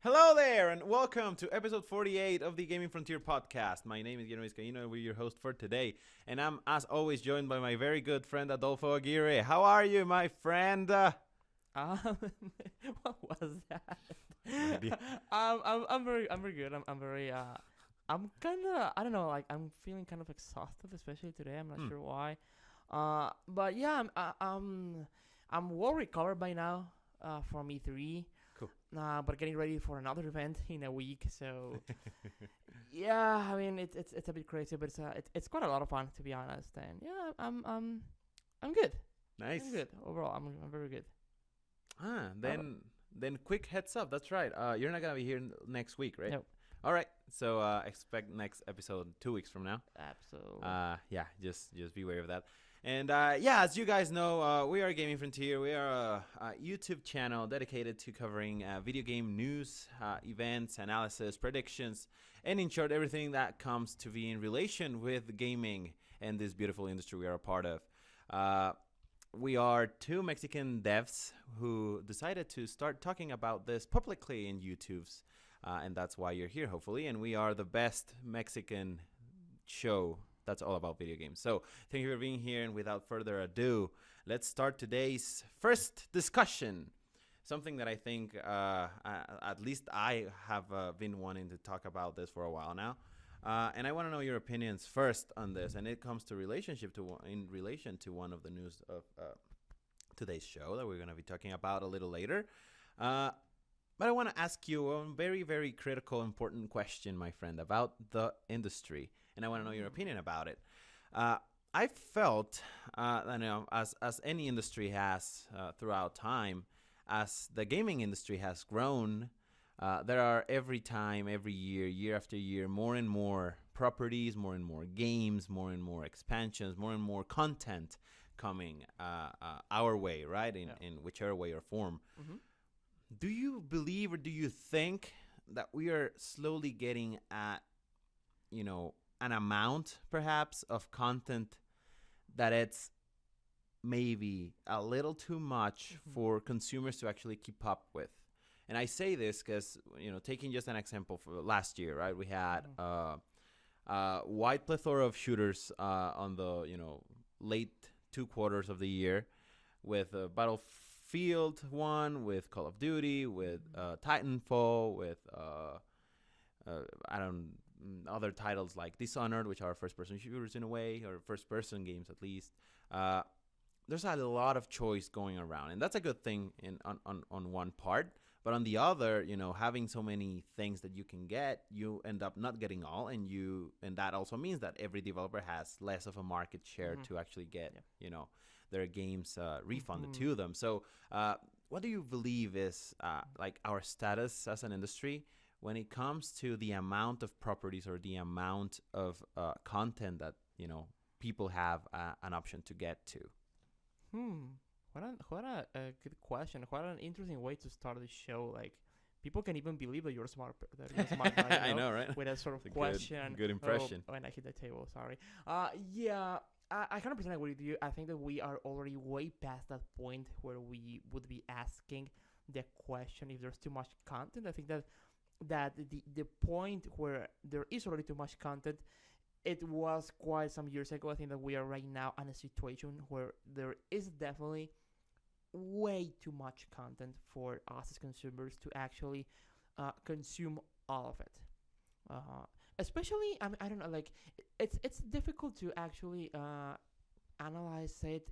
Hello there, and welcome to episode 48 of the Gaming Frontier podcast. My name is Guillermo Vizcaíno, and we're your host for today. And I'm, as always, joined by my very good friend Adolfo Aguirre. How are you, my friend? What was that? idea. I'm very good. I'm kind of, I don't know, like I'm feeling kind of exhausted, especially today. I'm not sure why. But yeah, I'm well recovered by now, from E3. Cool. But getting ready for another event in a week. So yeah, I mean it's a bit crazy, but it's quite a lot of fun, to be honest. And yeah, I'm good. Nice. I'm good overall. I'm very good. Then quick heads up. That's right. You're not gonna be here next week, right? No. All right. So expect next episode 2 weeks from now. Absolutely. Yeah, just be aware of that. And yeah, as you guys know, we are Gaming Frontier. We are a YouTube channel dedicated to covering video game news, events, analysis, predictions, and in short, everything that comes to be in relation with gaming and this beautiful industry we are a part of. We are two Mexican devs who decided to start talking about this publicly in YouTube's, and that's why you're here, hopefully. And we are the best Mexican show that's all about video games. So thank you for being here, and without further ado, let's start today's first discussion. Something that I think, at least I have been wanting to talk about this for a while now. And I want to know your opinions first on this, and it comes to in relation to one of the news of today's show that we're going to be talking about a little later. But I want to ask you a very, very critical, important question, my friend, about the industry, and I want to know your opinion about it. I felt, as any industry has throughout time, as the gaming industry has grown, there are every year, year after year, more and more properties, more and more games, more and more expansions, more and more content coming our way, right? In whichever way or form. Mm-hmm. Do you believe, or do you think that we are slowly getting at, an amount perhaps of content that it's maybe a little too much for consumers to actually keep up with? And I say this because, taking just an example for last year, right? We had wide plethora of shooters on the, late 2 quarters of the year, with Battlefield 1, with Call of Duty, with Titanfall, with other titles like Dishonored, which are first-person shooters in a way, or first-person games at least. There's a lot of choice going around, and that's a good thing on one part. But on the other, having so many things that you can get, you end up not getting all, and that also means that every developer has less of a market share to actually get, their games refunded to them. So, what do you believe is like our status as an industry when it comes to the amount of properties or the amount of content that people have an option to get to? What a good question. What an interesting way to start the show. Like, people can even believe that you're smart. Guy, I know, right? With a sort of It's question. Good impression. Oh, and I hit the table. Sorry. Yeah. I 100% agree with you. I think that we are already way past that point where we would be asking the question if there's too much content. I think that the point where there is already too much content, it was quite some years ago. I think that we are right now in a situation where there is definitely way too much content for us as consumers to actually consume all of it. Especially, I don't know, like it's difficult to actually analyze it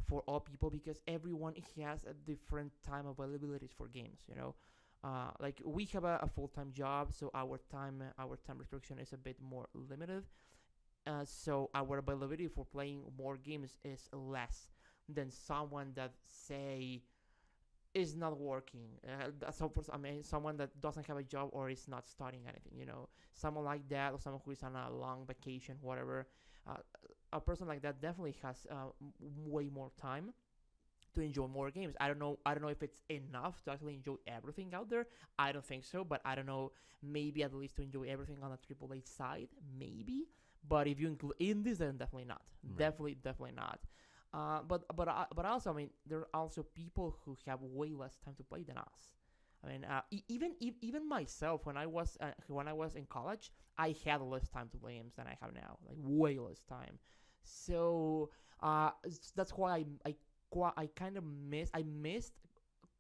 for all people, because everyone has a different time availabilities for games. Like we have a full-time job, so our time restriction is a bit more limited. So our availability for playing more games is less than someone that, say, is not working. Someone that doesn't have a job or is not studying anything. Someone like that, or someone who is on a long vacation, whatever. A person like that definitely has way more time to enjoy more games. I don't know if it's enough to actually enjoy everything out there. I don't think so, but I don't know. Maybe at least to enjoy everything on the AAA side, maybe. But if you include indies, then definitely not. Right. Definitely not. But also, I mean, there are also people who have way less time to play than us. I mean, even myself when I was in college, I had less time to play games than I have now, like way less time. So that's why I kind of missed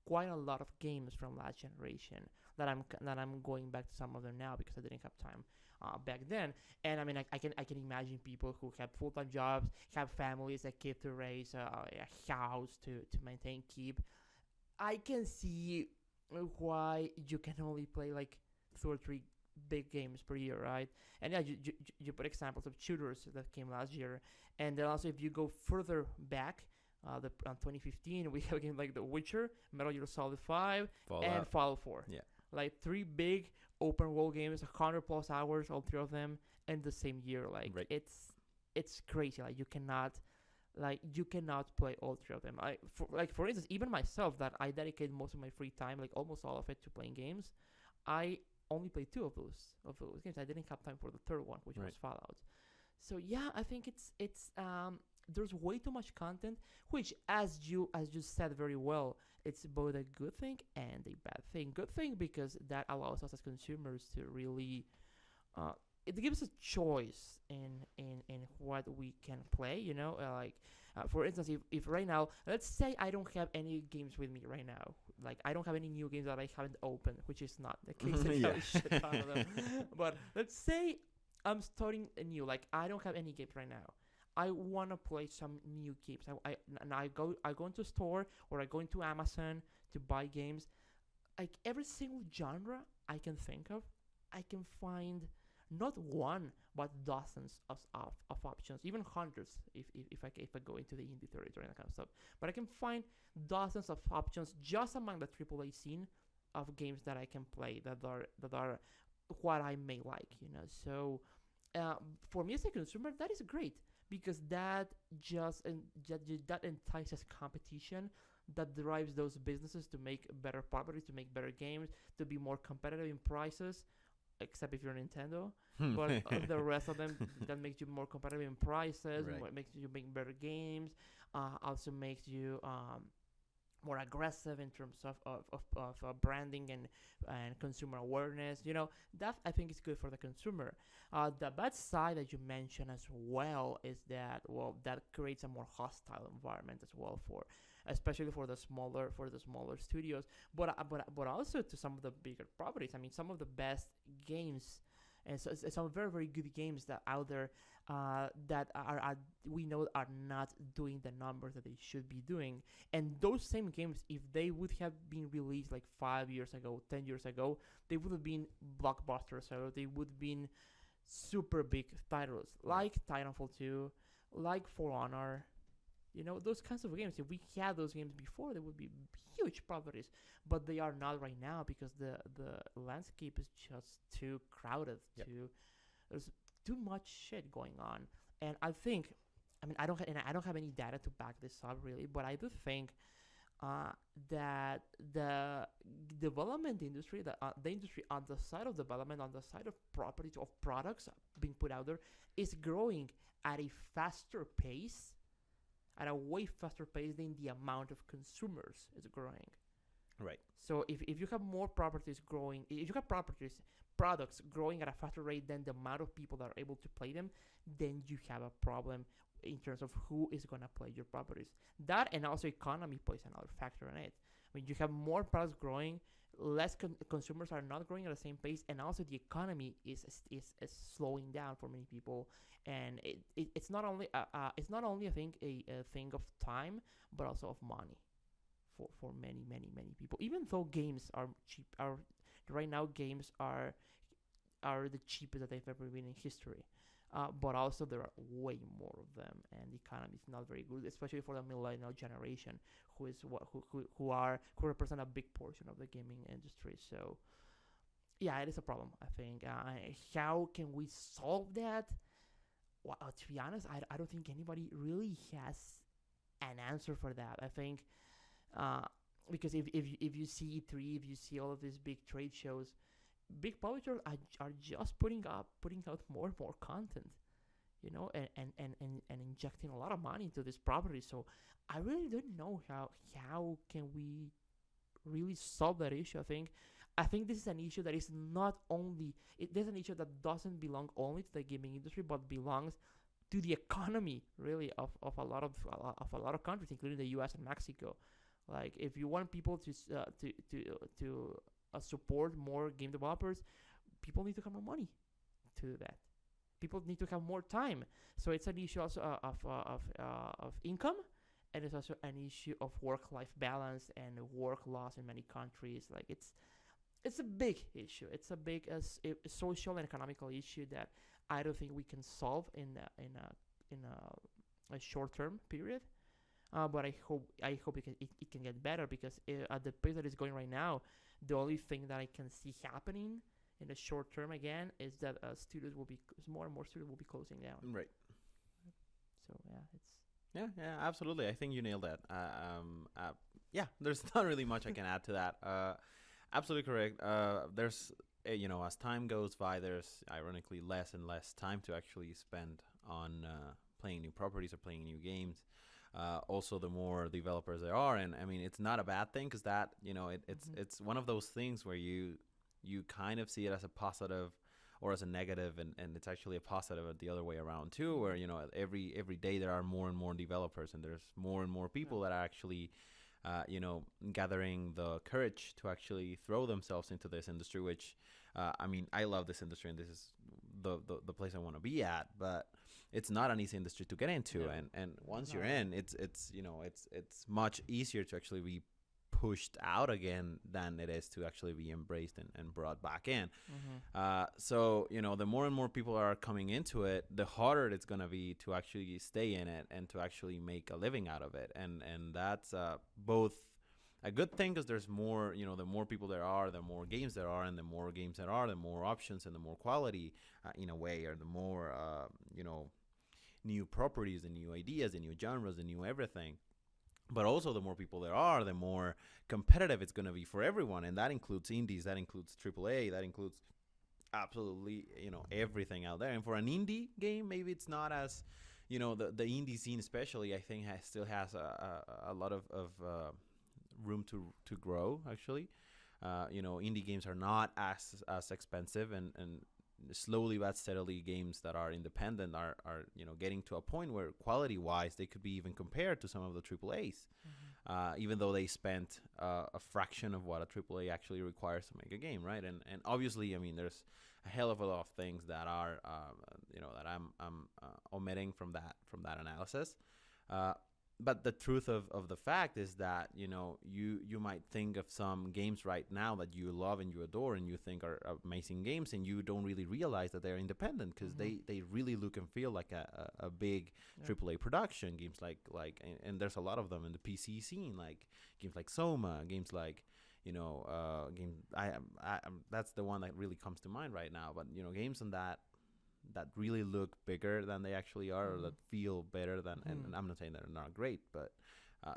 quite a lot of games from last generation that I'm going back to some of them now because I didn't have time back then. And I mean, I can imagine people who have full time jobs, have families, a kid to raise, a house to maintain, keep. I can see why you can only play like 2 or 3 big games per year, right? And yeah, you put examples of shooters that came last year, and then also if you go further back, 2015 we have games like The Witcher, Metal Gear Solid 5, and Fallout. Fallout 4. Yeah. Like 3 big open world games, 100 plus hours, all 3 of them, in the same year. Like Right. it's crazy. Like you cannot play all 3 of them. For instance, even myself, that I dedicate most of my free time, like almost all of it, to playing games. I only played 2 of those games. I didn't have time for the third one, which Right. was Fallout. So yeah, I think it's there's way too much content, which as you said very well, it's both a good thing and a bad thing. Good thing because that allows us as consumers to really it gives us choice in what we can play. For instance, if right now, let's say I don't have any games with me right now, like I don't have any new games that I haven't opened, which is not the case. I Yeah. have a shit ton of them. But let's say I'm starting anew, like I don't have any games right now. I want to play some new games. I go into a store, or I go into Amazon to buy games. Like every single genre I can think of, I can find not one but dozens of options, even hundreds if I go into the indie territory and that kind of stuff. But I can find dozens of options just among the AAA scene of games that I can play that are what I may like. So uh, for me as a consumer, that is great because that entices competition, that drives those businesses to make better properties, to make better games, to be more competitive in prices, except if you're Nintendo. But the rest of them, that makes you more competitive in prices, Right. makes you make better games, also makes you more aggressive in terms of branding and consumer awareness. That I think is good for the consumer. The bad side that you mentioned as well is that, well, that creates a more hostile environment as well, especially for the smaller studios, but also to some of the bigger properties. I mean, some of the best games, and so some very very good games that out there, that are we know are not doing the numbers that they should be doing. And those same games, if they would have been released like 5 years ago, 10 years ago, they would have been blockbusters. So they would have been super big titles Right. like Titanfall 2, like For Honor. Those kinds of games. If we had those games before, they would be huge properties. But they are not right now because the landscape is just too crowded. Yep. There's too much shit going on, and I mean, I don't have any data to back this up really, but I do think that the development industry, the industry on the side of development, on the side of properties, of products being put out there, is growing at a faster pace, at a way faster pace than the amount of consumers is growing. Right. So if you have more properties growing, if you have products growing at a faster rate than the amount of people that are able to play them, then you have a problem in terms of who is going to play your properties. That, and also economy plays another factor in it. I mean, you have more products growing, less consumers are not growing at the same pace, and also the economy is slowing down for many people. And it's not only I think a thing of time, but also of money for many many many people. Even though games are cheap, are right now games are the cheapest that they've ever been in history. But also there are way more of them, and the economy is not very good, especially for the millennial generation, who represent a big portion of the gaming industry. So yeah, it is a problem. I think. How can we solve that? Well, to be honest, I don't think anybody really has an answer for that. I think uh, because if you see E3, if you see all of these big trade shows, big publishers are just putting out more and more content, and injecting a lot of money into this property. So I really don't know how can we really solve that issue. I think this is an issue that is not only there's an issue that doesn't belong only to the gaming industry, but belongs to the economy really of a lot of countries, including the U.S. and Mexico. Like if you want people to support more game developers, people need to have more money to do that. People need to have more time. So it's an issue also of income, and it's also an issue of work-life balance and work loss in many countries. Like it's a big issue. It's a big social and economical issue that I don't think we can solve in a short-term period. But I hope it can get better, because at the pace that it's going right now, the only thing that I can see happening in the short term again is that more and more studios will be closing down. Right. So yeah, it's Yeah, absolutely. I think you nailed that. Yeah, there's not really much I can add to that. Absolutely correct. There's, as time goes by, there's ironically less and less time to actually spend on playing new properties or playing new games. Also, the more developers there are, and I mean, it's not a bad thing, because that, it's one of those things where you kind of see it as a positive or as a negative, and it's actually a positive the other way around too, where every day there are more and more developers, and there's more and more people that are actually gathering the courage to actually throw themselves into this industry, which I mean, I love this industry, and this is the place I want to be at, but it's not an easy industry to get into. No. And once you're in, it's much easier to actually be pushed out again than it is to actually be embraced and brought back in. So the more and more people are coming into it, the harder it's going to be to actually stay in it and to actually make a living out of it, and that's both a good thing, because there's more, the more people there are, the more games there are, and the more games there are, the more options and the more quality in a way, or the more new properties and new ideas and new genres and new everything. But also, the more people there are, the more competitive it's going to be for everyone, and that includes indies, that includes AAA, that includes absolutely everything out there. And for an indie game, maybe it's not as the indie scene especially, I think still has a lot of room to grow actually. Indie games are not as expensive, and slowly but steadily games that are independent are getting to a point where quality wise they could be even compared to some of the AAAs, even though they spent a fraction of what a AAA actually requires to make a game, right? And obviously, I mean, there's a hell of a lot of things that are that I'm omitting from that analysis. But the truth of the fact is that you might think of some games right now that you love and you adore and you think are amazing games, and you don't really realize that they're independent, because they really look and feel like a big AAA production. Games like and there's a lot of them in the PC scene, like games like Soma, games like that's the one that really comes to mind right now. But games on that really look bigger than they actually are, or that feel better than, and I'm not saying that they're not great, but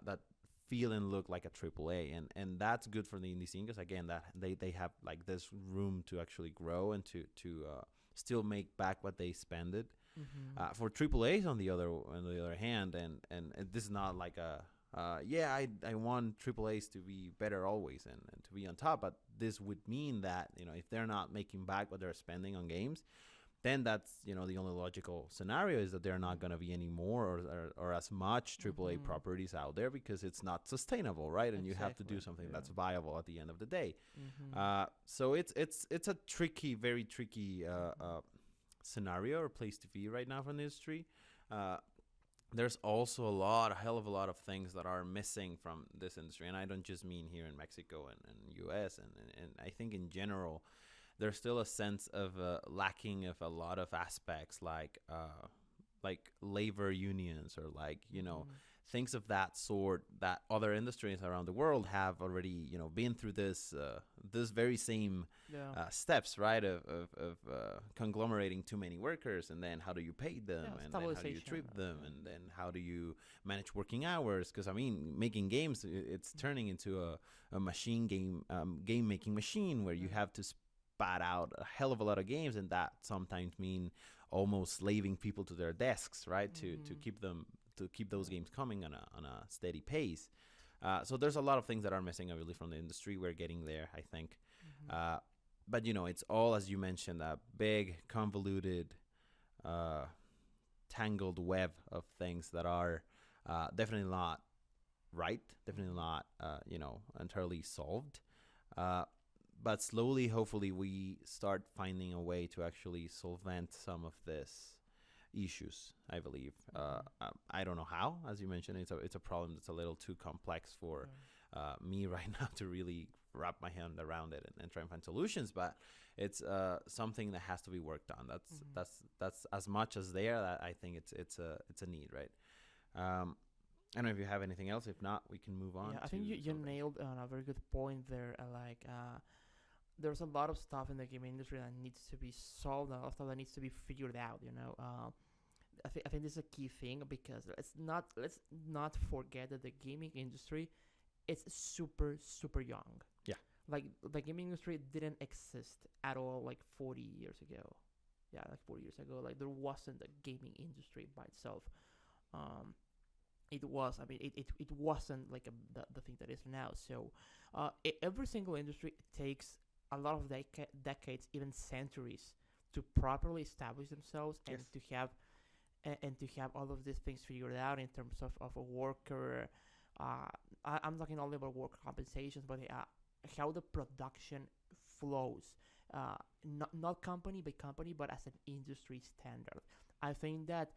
that feel and look like a AAA, and that's good for the indie scene, because again, that they have like this room to actually grow and to still make back what they spended. For AAAs on the other hand, and this is not like I want AAAs to be better always and to be on top, but this would mean that if they're not making back what they're spending on games, then that's the only logical scenario is that there are not going to be any more or as much AAA properties out there, because it's not sustainable, right? And you have to do something that's viable at the end of the day. So it's a tricky, very tricky scenario or place to be right now for the industry. There's also a hell of a lot of things that are missing from this industry, and I don't just mean here in Mexico and U.S. and I think in general. There's still a sense of lacking of a lot of aspects, like labor unions, or things of that sort, that other industries around the world have already been through this very same steps, right? Of conglomerating too many workers, and then how do you pay them, and then how do you treat them, and then how do you manage working hours? Because I mean, making games, it's turning into a machine game making machine where you have to spat out a hell of a lot of games, and that sometimes mean almost slaving people to their desks, right? To keep those games coming on a steady pace. So there's a lot of things that are missing, obviously, from the industry. We're getting there, I think. Mm-hmm. But it's all, as you mentioned, a big, convoluted, uh, tangled web of things that are definitely not right, definitely not, entirely solved. Uh, but slowly, hopefully, we start finding a way to actually solvent some of this issues. I believe. I don't know how. As you mentioned, it's a problem that's a little too complex for me right now to really wrap my hand around it and try and find solutions. But it's something that has to be worked on. That's as much as there. That I think it's a need, right? I don't know if you have anything else. If not, we can move on. Yeah, I to think you something. nailed on a very good point there. There's a lot of stuff in the game industry that needs to be solved, and a lot of stuff that needs to be figured out. I think this is a key thing because let's not forget that the gaming industry is super super young. Yeah. Like the gaming industry didn't exist at all like 40 years ago. Yeah, like 40 years ago, like there wasn't a gaming industry by itself. Um, it was. I mean, it wasn't like the thing that is now. So, every single industry takes a lot of decades, even centuries, to properly establish themselves and Yes. to have all of these things figured out in terms of a worker. I'm talking only about worker compensations, but how the production flows, not company by company, but as an industry standard. I think that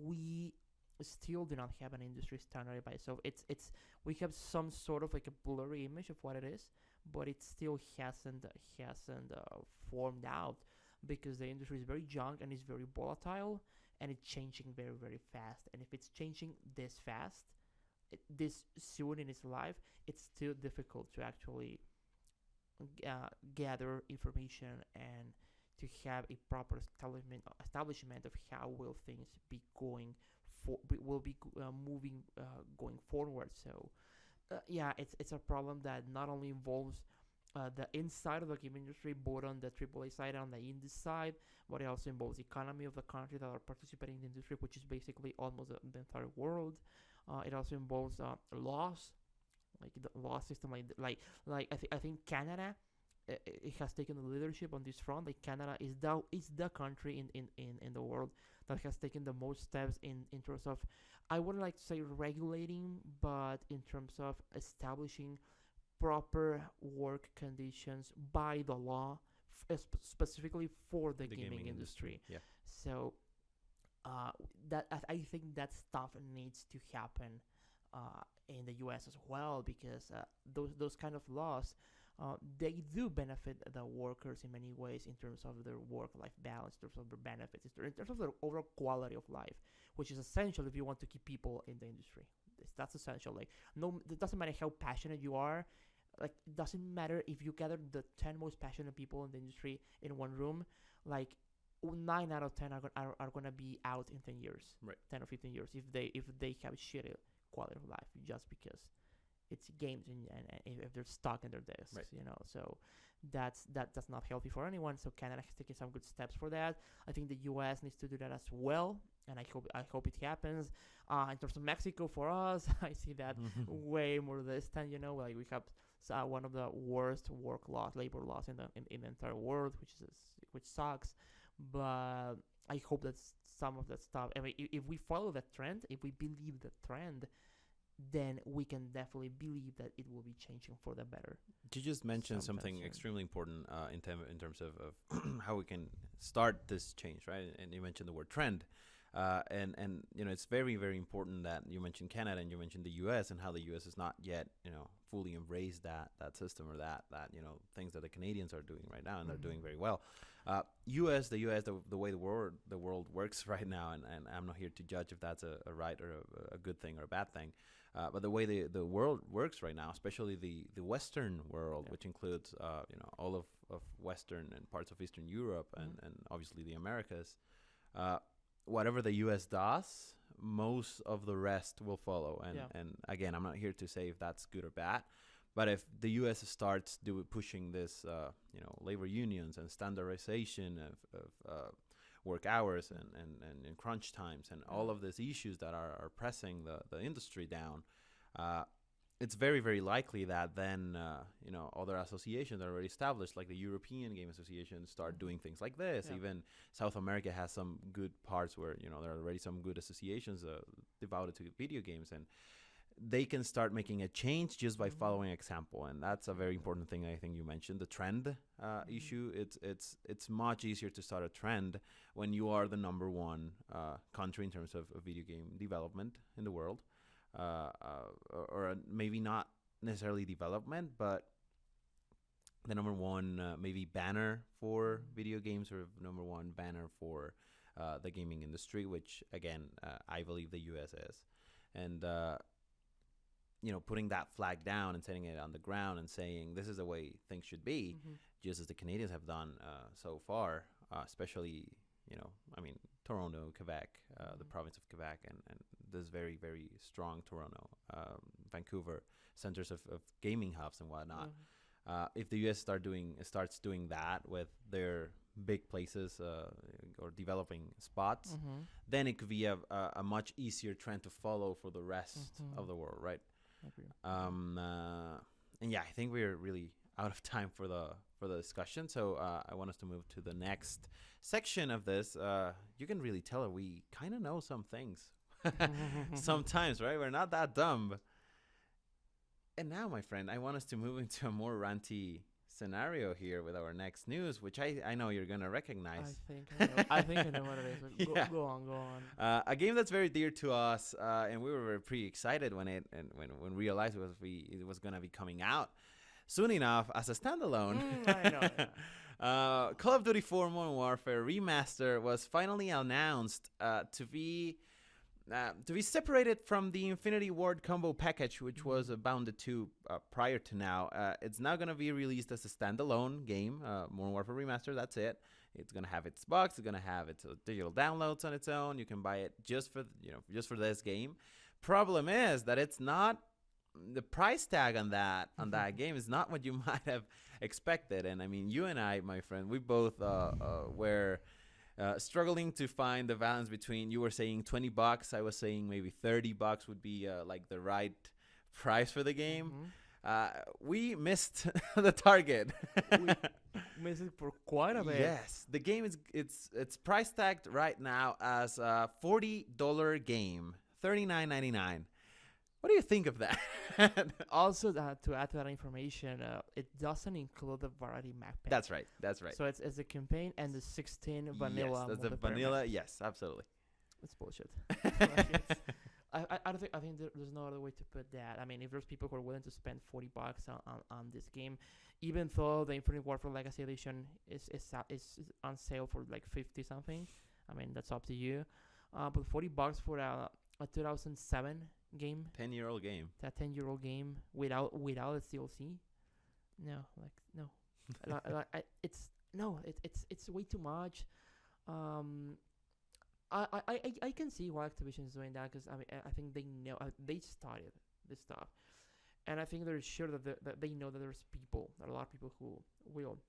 we still do not have an industry standard by itself. It's we have some sort of like a blurry image of what it is, but it still hasn't formed out because the industry is very young and is very volatile and it's changing very very fast. And if it's changing this fast, this soon in its life, it's still difficult to actually gather information and to have a proper establishment of how will things be going will be moving going forward. So yeah, it's a problem that not only involves the inside of the game industry, both on the AAA side and on the indie side, but it also involves the economy of the country that are participating in the industry, which is basically almost the entire world. It also involves laws, like the law system, I think Canada. It has taken the leadership on this front. Like Canada is the country in the world that has taken the most steps in terms of, I wouldn't like to say regulating, but in terms of establishing proper work conditions by the law, specifically for the gaming industry. Yeah. So that I think that stuff needs to happen in the U.S. as well because those kind of laws. They do benefit the workers in many ways in terms of their work-life balance, in terms of their benefits, in terms of their overall quality of life, which is essential if you want to keep people in the industry. That's essential. Like, no, it doesn't matter how passionate you are. Like, it doesn't matter if you gather the 10 most passionate people in the industry in one room. Like, 9 out of 10 are gonna be out in 10 years, Right. 10 or 15 years if they have shitty quality of life just because it's games and if they're stuck in their desks, Right. So that's not healthy for anyone. So Canada has taken some good steps for that. I think the U.S. needs to do that as well, and I hope it happens. In terms of Mexico, for us, I see that way more distant. Like we have one of the worst labor laws in the entire world, which sucks. But I hope that some of that stuff. I mean, if we follow that trend, if we believe the trend, then we can definitely believe that it will be changing for the better. You just mentioned Sometime something soon. extremely important in terms of how we can start this change, right? And you mentioned the word trend, and it's very very important that you mentioned Canada and you mentioned the U.S. and how the U.S. has not yet fully embraced that system or that things that the Canadians are doing right now, and they're doing very well. The U.S. The way the world works right now, and I'm not here to judge if that's a right or a good thing or a bad thing. But the way the world works right now, especially the Western world, which includes all of Western and parts of Eastern Europe and obviously the Americas, whatever the U.S. does, most of the rest will follow. And again, I'm not here to say if that's good or bad, but if the U.S. starts pushing this, labor unions and standardization of work hours and crunch times and all of these issues that are pressing the industry down, it's very very likely that then other associations are already established, like the European Game Association, start doing things like this. Yeah. Even South America has some good parts where there are already some good associations devoted to video games, and they can start making a change just by following example. And that's a very important thing. I think you mentioned the trend issue. It's much easier to start a trend when you are the number one country in terms of video game development in the world. Or maybe not necessarily development, but the number one maybe banner for video games, or number one banner for the gaming industry, which again I believe the U.S. is, and putting that flag down and setting it on the ground and saying this is the way things should be, just as the Canadians have done so far, especially Toronto, Quebec, the province of Quebec, and this very, very strong Toronto, Vancouver centers of gaming hubs and whatnot. If the U.S. starts doing that with their big places or developing spots, then it could be a much easier trend to follow for the rest of the world, right? And yeah, I think we're really out of time for the discussion, so I want us to move to the next section of this. You can really tell that we kind of know some things sometimes, right? We're not that dumb. And now, my friend, I want us to move into a more ranty scenario here with our next news, which I know you're gonna recognize. I think I know what it is. Yeah. Go on. A game that's very dear to us, and we were pretty excited when we realized it was gonna be coming out soon enough as a standalone. I know. Yeah. Call of Duty 4 Modern Warfare Remaster was finally announced to be separated from the Infinity Ward combo package, which was bounded to prior to now. It's now going to be released as a standalone game, Modern Warfare Remaster. That's it. It's going to have its box. It's going to have its digital downloads on its own. You can buy it just for this game. Problem is that it's not. The price tag on that game is not what you might have expected. And I mean, you and I, my friend, we both were struggling to find the balance between. You were saying $20. I was saying maybe $30 would be like the right price for the game. We missed the target. We missed it for quite a bit. Yes, the game it's price tagged right now as a $40 game, $39.99. What do you think of that? Also, to add to that information, it doesn't include the variety map pack. That's right. So it's a campaign and the 16 vanilla. Yes, that's the vanilla. Maps. Yes, absolutely. It's bullshit. I think there's no other way to put that. I mean, if there's people who are willing to spend $40 on this game, even though the Infinite Warfare Legacy Edition is on sale for like 50 something, I mean that's up to you. But $40 for a 2007 game, 10-year-old game, that 10-year-old game without its DLC, no, it's way too much. I can see why Activision is doing that, because I mean I think they know they started this stuff, and I think they're sure that they know that there's a lot of people who will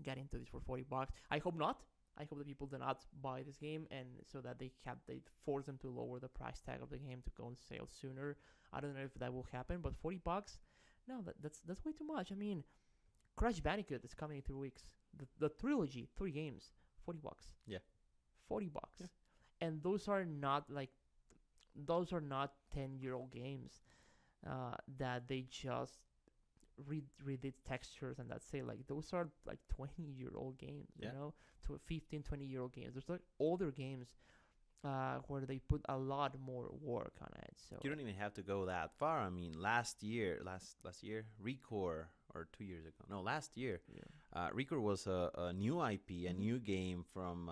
get into this for $40. I hope not. I hope that people do not buy this game, and so that they force them to lower the price tag of the game to go on sale sooner. I don't know if that will happen, but $40, no, that's way too much. I mean, Crash Bandicoot is coming in 3 weeks. The trilogy, 3 games, $40. Yeah, $40. Yeah. And those are not 10-year-old games that they just redid textures and that's it. Like those are like 20-year-old games, you know, to 15, 20-year-old games. There's like older games where they put a lot more work on it. So you don't even have to go that far. I mean, last year, Recore, or 2 years ago, no, last year, Recore was a new IP, a new game from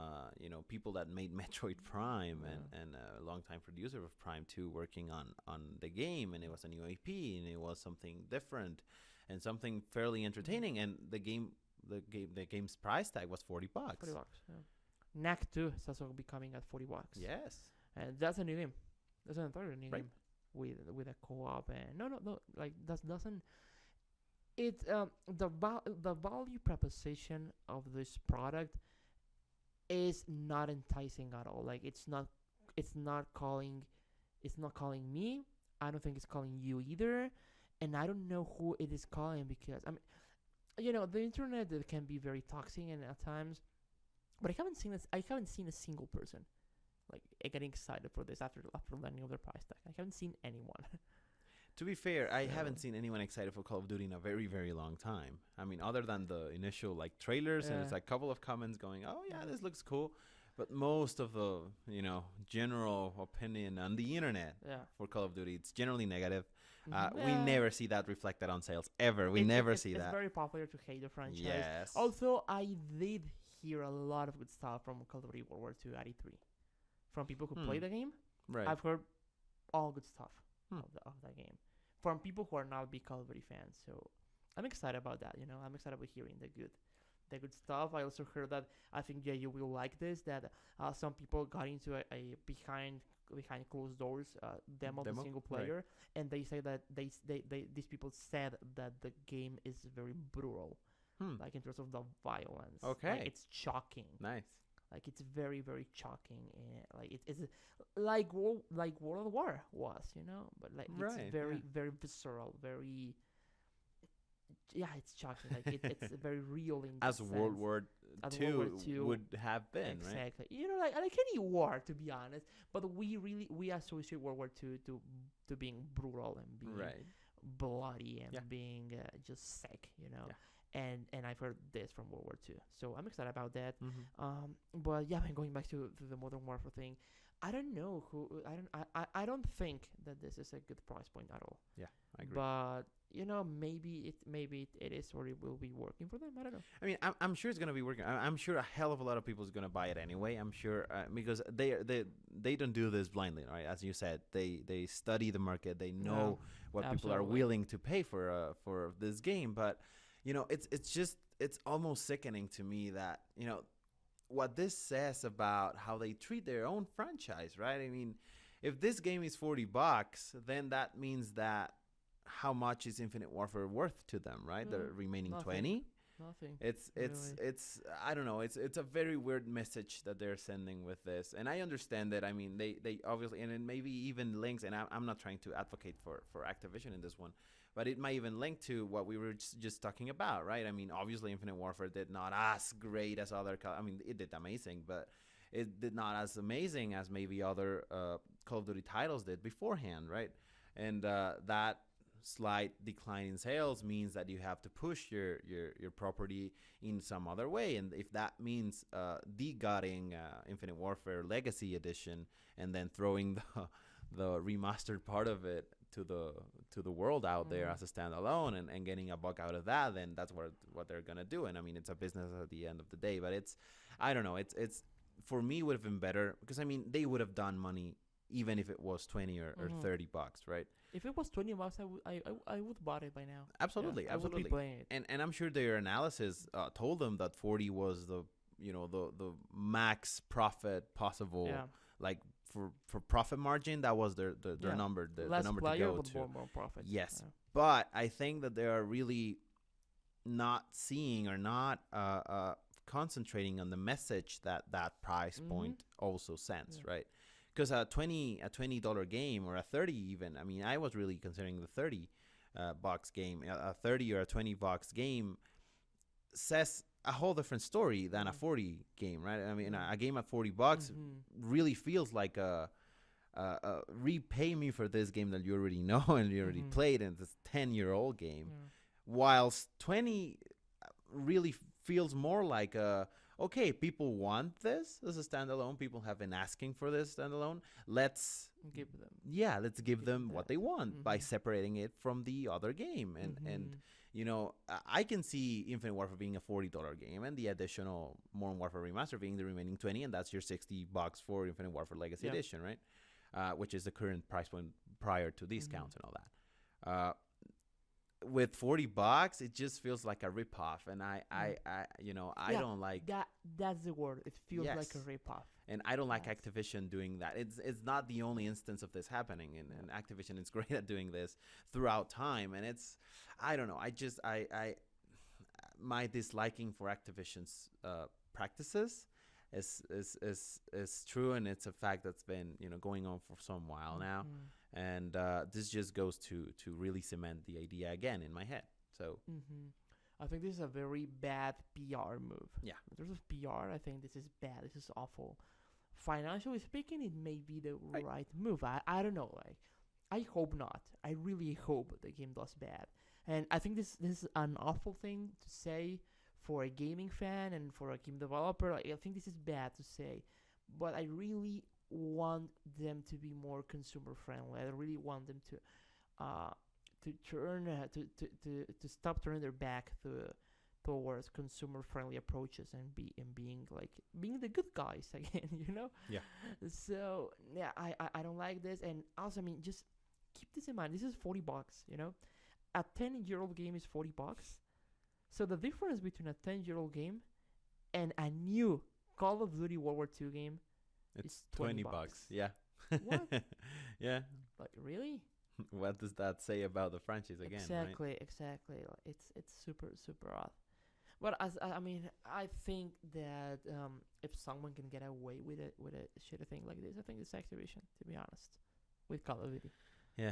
people that made Metroid Prime and a longtime producer of Prime 2 working on the game, and it was a new IP and it was something different and something fairly entertaining, and the game's price tag was $40. $40. Yeah. Knack 2 is also becoming at $40. Yes, and that's a new game. That's an entirely new game with a co-op, and no, like that doesn't. It the value proposition of this product is not enticing at all. Like it's not calling me I don't think it's calling you either, and I don't know who it is calling because I mean, the internet that can be very toxic and at times, but I haven't seen a single person like getting excited for this after learning of their price tag. I haven't seen anyone. To be fair, I So, haven't seen anyone excited for Call of Duty in a very, very long time. I mean, other than the initial like trailers, and it's yeah, like a couple of comments going, "Oh yeah, this looks cool," but most of the general opinion on the internet yeah. for Call of Duty, it's generally negative. We Yeah. never see that reflected on sales ever. We never see It's that. very popular to hate the franchise. Yes. Also, I did hear a lot of good stuff from Call of Duty World War II at E3. From people who play Hmm. the game, Right. I've heard all good stuff Hmm. of that game. From people who are not big Call of Duty fans. So I'm excited about that, I'm excited about hearing the good stuff. I also heard that I think you will like this, that some people got into a behind closed doors demo of the Demo? single Right. player, and they say that these people said that the game is very brutal, like in terms of the violence. Okay. Like it's shocking. Nice. Like it's very very shocking, and like it's like World of War was, but like Right, it's very yeah. very visceral, very it's shocking. Like it's very real in As that World sense. War As II World War II, would have been, right? exactly. Like any war, to be honest. But we associate World War II to being brutal and being Right. bloody and Yeah. being just sick, Yeah. And I've heard this from World War II, so I'm excited about that. Mm-hmm. But yeah, going back to the Modern Warfare thing, I don't know who I don't think that this is a good price point at all. Yeah, I agree. But maybe it is, or it will be working for them. I don't know. I mean, I'm sure it's gonna be working. I'm sure a hell of a lot of people is gonna buy it anyway. I'm sure because they don't do this blindly, right? As you said, they study the market. They know what people are absolutely. willing to pay for this game. But it's almost sickening to me that what this says about how they treat their own franchise, right? I mean, if this game is $40, then that means that how much is Infinite Warfare worth to them, right? The remaining Nothing. 20. Nothing. It's Really. I don't know. It's a very weird message that they're sending with this, and I understand that. I mean, they obviously, and it maybe even links. And I'm not trying to advocate for Activision in this one, but it might even link to what we were just talking about, right? I mean, obviously, Infinite Warfare did not as great as other. I mean, it did amazing, but it did not as amazing as maybe other Call of Duty titles did beforehand, right? And that slight decline in sales means that you have to push your property in some other way, and if that means de-gutting Infinite Warfare Legacy Edition and then throwing the remastered part of it to the world out there as a standalone and getting a buck out of that, then that's what they're gonna do. And I mean, it's a business at the end of the day, but I don't know, it's for me would have been better because I mean they would have done money even if it was 20 or $30, right? If it was $20, I would bought it by now. Absolutely, I would be absolutely. playing it. And I'm sure their analysis told them that 40 was the the max profit possible. Yeah. Like for profit margin, that was their number, the Less number player, to go but to. more profit. Yes, Yeah. but I think that they are really not seeing or not concentrating on the message that price point also sends, right? Because a $20 game or a 30 even. I mean, I was really considering the 30 box game. A 30 or a $20 game says a whole different story than a 40 game, right? I mean, a game at $40 really feels like a repay me for this game that you already know and you already played, and it's a 10-year-old game. Whilst 20 really feels more like okay, people want this as a standalone. People have been asking for this standalone. Let's give them what they want by separating it from the other game. And I can see Infinite Warfare being a $40 game and the additional Modern Warfare Remaster being the remaining 20, and that's your $60 for Infinite Warfare Legacy Edition, right? Which is the current price point prior to discounts and all that. With $40, it just feels like a ripoff, and I don't like that. That's the word. It feels like a ripoff, and I don't like Activision doing that. It's not the only instance of this happening, and Activision is great at doing this throughout time, and I don't know. I my disliking for Activision's practices is true, and it's a fact that's been going on for some while now, and this just goes to really cement the idea again in my head. So I think this is a very bad PR move. yeah, In terms of PR, I think this is bad. This is awful. Financially speaking, it may be the Right. right move. I don't know. Like, I hope not. I really hope the game does bad. And I think this is an awful thing to say for a gaming fan and for a game developer. Like, I think this is bad to say, but I really want them to be more consumer friendly. I really want them to turn to stop turning their back towards consumer friendly approaches and being the good guys again. yeah, So yeah, I don't like this. And also, I mean, just keep this in mind. This is $40. A 10-year-old game is $40. So the difference between a 10-year-old game and a new Call of Duty World War II game it's is $20. $20. Yeah. What? Yeah. Like, really? What does that say about the franchise again? Right? Exactly. Like, it's super odd. But I mean, I think that if someone can get away with a shitty thing like this, I think it's Activision. To be honest, with Call of Duty, Yeah.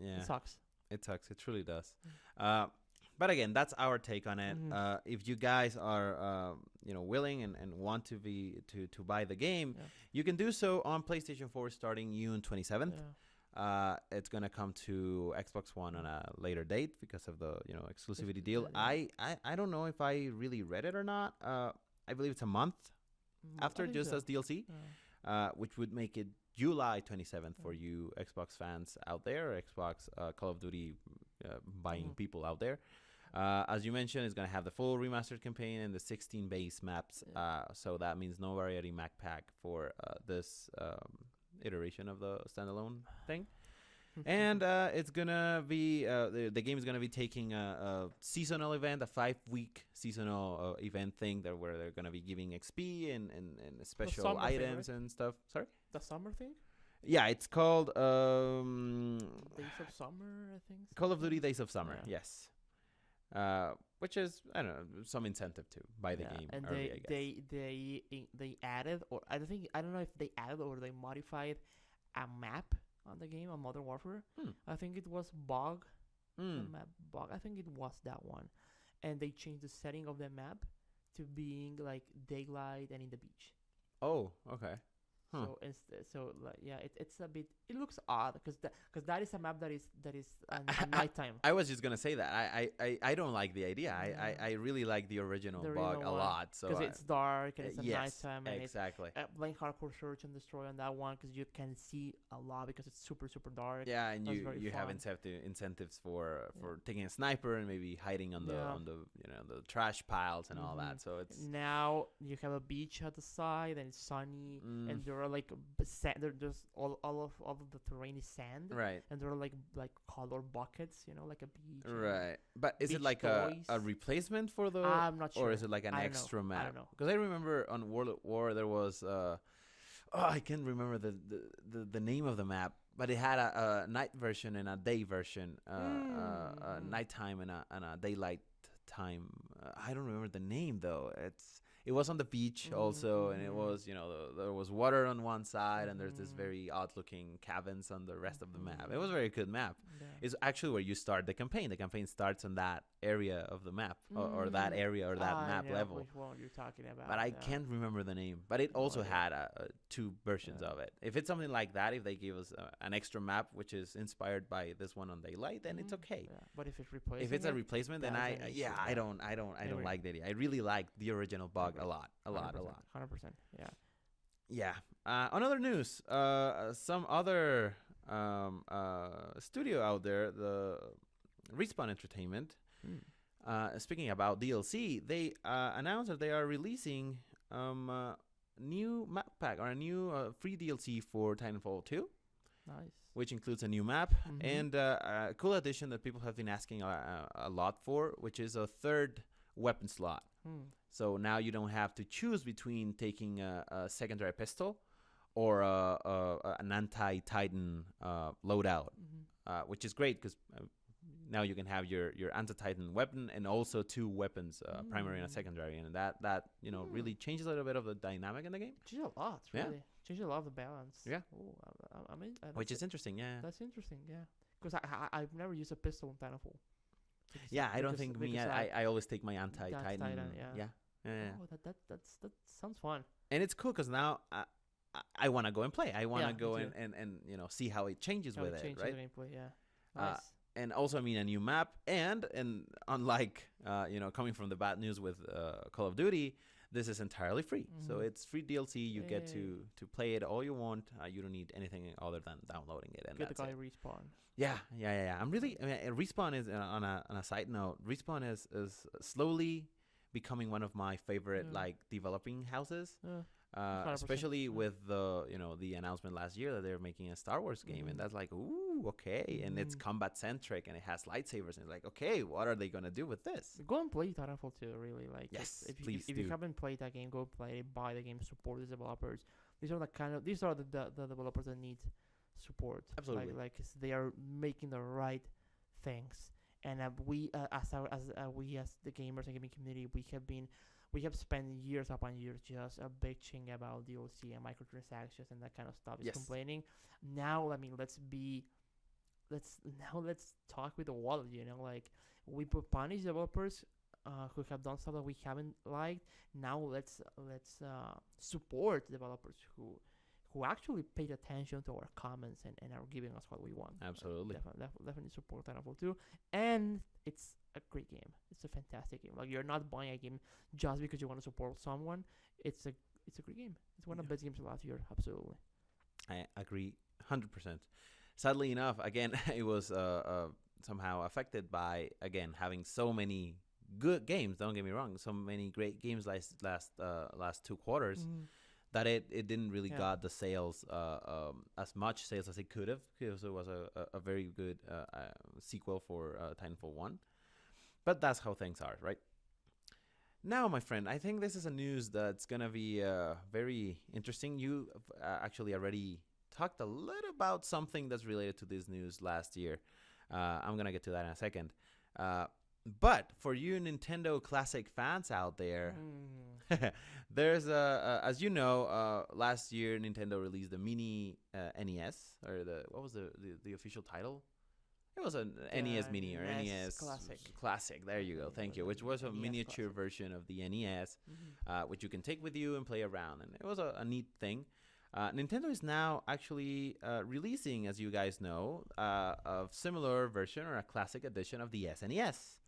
Yeah. it sucks. It sucks. It truly does. But again, that's our take on it. If you guys are, willing and want to buy the game, you can do so on PlayStation 4 starting June 27th. Yeah. It's gonna come to Xbox One on a later date because of the exclusivity deal. Yeah. I don't know if I really read it or not. I believe it's a month after, just as DLC, which would make it July 27th for you Xbox fans out there, Xbox Call of Duty buying people out there. As you mentioned, it's going to have the full remastered campaign and the 16 base maps. So that means no variety map pack for this iteration of the standalone thing. And it's going to be, the game is going to be taking a seasonal event, a 5-week seasonal event thing where they're going to be giving XP and special items thing, right? and stuff. Sorry? The summer thing? Yeah, it's called Days of Summer, I think. Call of Duty Days of Summer. Yeah. Yes. Which is, I don't know, some incentive to buy the game and early, I guess. they added, or I don't know if they added or they modified a map on the game on Modern Warfare. I think it was Bog. The map Bog. I think it was that one, and they changed the setting of the map to being like daylight and in the beach. Oh, okay. It's a bit. It looks odd because that is a map that is at nighttime. I was just gonna say that I don't like the idea. I really like the original Bug a lot. So because it's dark and it's at yes, nighttime. And exactly. Playing hardcore search and destroy on that one because you can see a lot because it's super dark. Yeah, and That's you have incentives for taking a sniper and maybe hiding on the the trash piles and all that. So it's now you have a beach at the side and it's sunny and there are like there's all of the terrain is sand, right, and there are like color buckets, like a beach, right. But is it beach like a replacement for the? I'm not sure. Or is it like an extra map? I don't know. Because I remember on World at War there was I can't remember the name of the map, but it had a night version and a day version, a nighttime and a daylight time. I don't remember the name though. It was on the beach also, and it was, there was water on one side, and there's this very odd-looking cabins on the rest of the map. It was a very good map. Yeah. It's actually where you start the campaign. The campaign starts on that area of the map, or that area or that map level. Which one you're talking about? But I can't remember the name. But it also had two versions of it. If it's something like that, if they give us an extra map, which is inspired by this one on Daylight, then it's okay. Yeah. But if it's replacing, if it's a replacement, then I don't like the idea. I really like the original Bug a lot. 100%. Yeah. Yeah. On other news, some other studio out there, the Respawn Entertainment, speaking about DLC, they announced that they are releasing new map pack or a new free DLC for Titanfall 2. Nice. Which includes a new map and a cool addition that people have been asking a lot for, which is a third weapon slot. So now you don't have to choose between taking a secondary pistol or an anti-Titan loadout, which is great because now you can have your anti-titan weapon and also two weapons, primary and a secondary, and that really changes a little bit of the dynamic in the game. Changes a lot, Yeah. really. Changes a lot of the balance. Yeah. Ooh, I mean, Which is interesting. Yeah. that's interesting. Yeah, because I've never used a pistol in Titanfall. Yeah, I don't think me. I always take my anti-titan. Titan, yeah. Yeah. Oh, that sounds fun. And it's cool because now I want to go and play. I want to Yeah, go me and see how it changes How with it it, changes right? the gameplay, yeah. Uh, Nice. And also, I mean, a new map, and unlike coming from the bad news with Call of Duty, this is entirely free. So Mhm. it's free DLC. You get Yay. to play it all you want. You don't need anything other than downloading it, and Get the that's guy it. respawn. Yeah. I mean, Respawn is on a side note. Respawn is slowly becoming one of my favorite Yeah. like developing houses. 100%, Especially yeah. with the announcement last year that they're making a Star Wars game, and Mhm. that's like, ooh, okay, and it's Mhm. combat centric, and it has lightsabers, and it's like, okay, what are they gonna do with this? Go and play Titanfall 2, really. Like, Yes, if you please if you do. haven't played that game, go play it, buy the game, support the developers. These are the developers that need support. Absolutely. Like 'cause they are making the right things. And we as the gamers and gaming community, we have spent years upon years just bitching about DLC and microtransactions and that kind of stuff. Just Yes. complaining. Now, I mean, let's talk with the wallet. Like we punish developers who have done stuff that we haven't liked. Now let's support developers who actually paid attention to our comments and are giving us what we want. Absolutely. Definitely support Titanfall 2. And it's a great game. It's a fantastic game. Like, you're not buying a game just because you want to support someone. It's a great game. It's one of the best games of last year. Absolutely. I agree 100%. Sadly enough, again, it was somehow affected by, again, having so many good games. Don't get me wrong, so many great games last 2 quarters. That it didn't really got the sales as much sales as it could have, because it was a very good sequel for Titanfall 1. But that's how things are, right? Now, my friend, I think this is a news that's gonna be very interesting. You actually already talked a little about something that's related to this news last year. I'm gonna get to that in a second. But for you Nintendo Classic fans out there, there's as you know, last year Nintendo released the mini NES, or what was the official title? It was an NES Mini or NES Classic. There you go. Thank you. Which was a miniature version of the NES, which you can take with you and play around, and it was a neat thing. Nintendo is now actually releasing, as you guys know, a similar version or a classic edition of the SNES.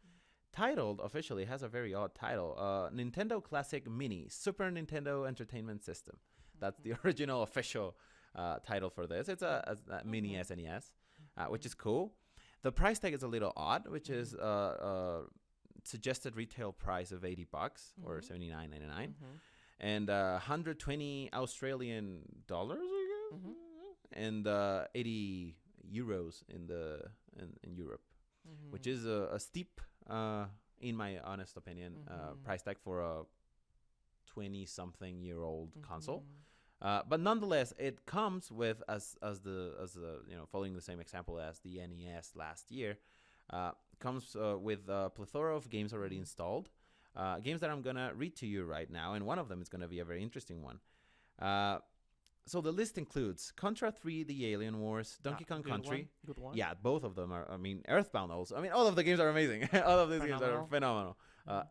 Titled officially, has a very odd title, Nintendo Classic Mini Super Nintendo Entertainment System. That's the original official title for this. It's a mini SNES, which is cool. The price tag is a little odd, which is suggested retail price of $80 or $79.99, and 120 Australian dollars, I guess, and 80 euros in Europe, which is a steep, in my honest opinion, price tag for a 20-something-year-old console. But nonetheless, it comes with as the following the same example as the NES last year, comes with a plethora of games already installed, games that I'm gonna read to you right now, and one of them is gonna be a very interesting one. So the list includes Contra 3: The Alien Wars, Donkey Kong Country. Good one. Yeah, both of them are. I mean, Earthbound also. I mean, all of the games are amazing. All of these games are phenomenal.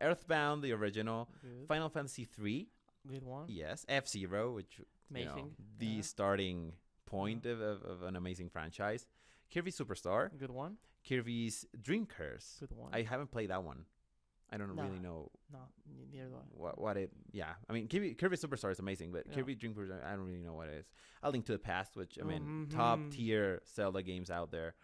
Earthbound, the original. Good. Final Fantasy 3. Good one. Yes, F-Zero, which Amazing. the starting point of an amazing franchise. Kirby Superstar. Good one. Kirby's Dream Curse. Good one. I haven't played that one. I don't really know No, neither do I. what it. Yeah, I mean, Kirby Superstar is amazing, but Kirby Dream Curse, I don't really know what it is. A Link to the Past, which I mean, top tier Zelda games out there.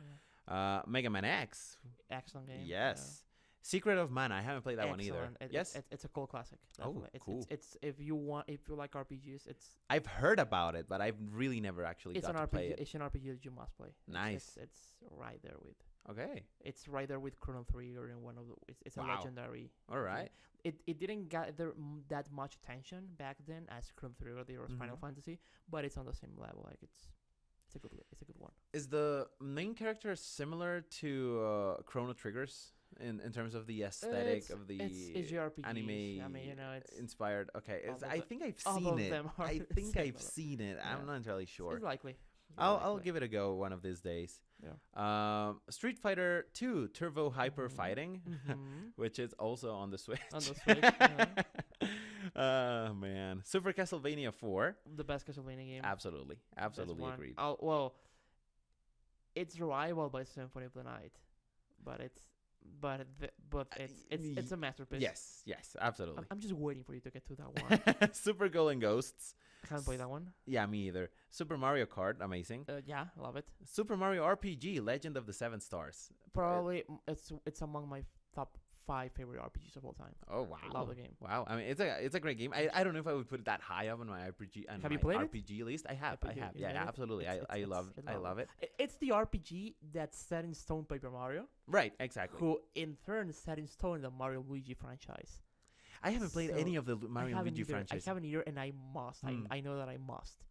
Mega Man X. Excellent game. Yes. Secret of Mana. I haven't played that one either. Yes, it's a cool classic. Definitely. Oh, cool. It's if you like RPGs, it's. I've heard about it, but I've really never actually got to play it. It's an RPG that you must play. Nice. It's right there with. Okay. It's right there with Chrono Trigger and one of the. It's a legendary. All right. It didn't gather that much attention back then as Chrono Trigger or Final Fantasy, but it's on the same level. Like it's It's a good one. Is the main character similar to Chrono Triggers in terms of the aesthetic of the It's JRPGs. anime I mean, you know, it's inspired? Okay, all of I the- think I've all seen of it. them are I think I've similar. seen it. Yeah. I'm not entirely sure. It's likely. I'll give it a go one of these days. Yeah. Street Fighter 2 Turbo Hyper Mhm. Fighting, Mhm. which is also on the Switch. On the Switch, yeah. Oh man, Super Castlevania 4. The best Castlevania game. Absolutely, Best absolutely one. agreed. Well, it's rivaled by Symphony of the Night, but it's a masterpiece. Yes, absolutely. I'm just waiting for you to get to that one. Super Golden Ghosts. I can't play that one. Yeah, me either. Super Mario Kart, amazing. Yeah, love it. Super Mario RPG, Legend of the Seven Stars. Probably it's among my top 5 favorite RPGs of all time. Oh wow, I love the game. Wow, I mean it's a great game. I don't know if I would put it that high up on my RPG Have you played it? RPG list. I have. You Yeah, played it? absolutely. I love it. It's the RPG that's set in stone Paper Mario, Right, exactly. who in turn set in stone the Mario Luigi franchise. I haven't played So, any of the Mario and Luigi either. franchise. I haven't either, and I must. Hmm. I know that I must.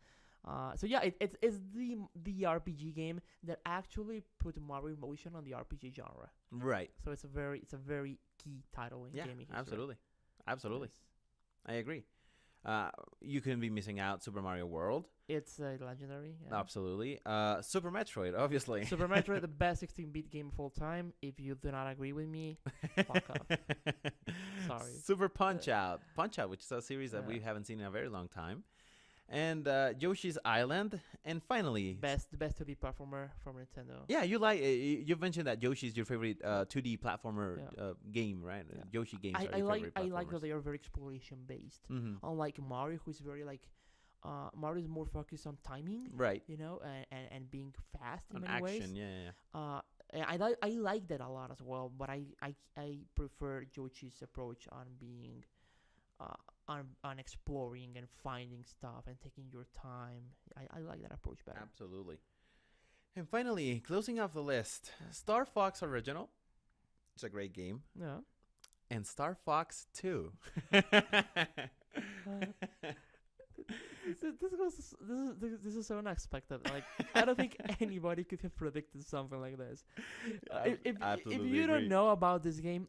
So yeah, it's the RPG game that actually put Mario in motion on the RPG genre. Right. So it's a very key title in Yeah, gaming history. absolutely. Yes. I agree. You couldn't be missing out Super Mario World. It's legendary. Yeah. Absolutely. Super Metroid, obviously. Super Metroid, the best 16-bit game of all time. If you do not agree with me, fuck off. Sorry. Super Punch Out, which is a series that we Yeah. haven't seen in a very long time. And Yoshi's Island, and finally, the best 2D platformer from Nintendo. yeah, you've mentioned that Yoshi's your favorite 2D platformer Yeah. game, right? Yeah. Yoshi games are I your like favorite that platformers. they are very exploration based. Mm-hmm. Unlike Mario, who's very like Mario is more focused on timing, Right. you know, and being fast in On many action, ways. yeah. And I like that a lot as well, but I prefer Jochi's approach on being on exploring and finding stuff and taking your time. I like that approach better. Absolutely. And finally, closing off the list, Star Fox Original. It's a great game. Yeah. And Star Fox 2. This is so unexpected. Like I don't think anybody could have predicted something like this. If Absolutely you agree. don't know about this game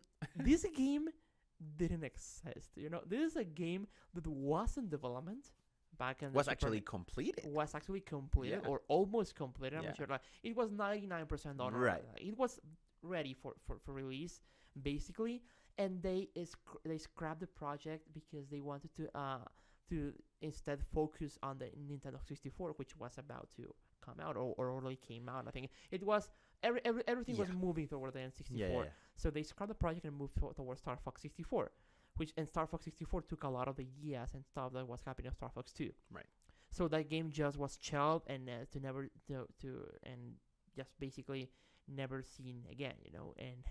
didn't exist. You know, this is a game that was in development back in Was the actually completed. was actually completed Yeah. or almost completed. I'm Yeah. not sure. Like it was 99% done. Right. It was ready for release basically, and they scrapped the project because they wanted to instead focus on the Nintendo 64, which was about to come out or already came out. I think it was everything was Yeah. moving toward the N64. Yeah. So they scrapped the project and moved towards Star Fox 64, and Star Fox 64 took a lot of the years and stuff that was happening in Star Fox 2. Right. So that game just was shelved and and just basically never seen again, you know. And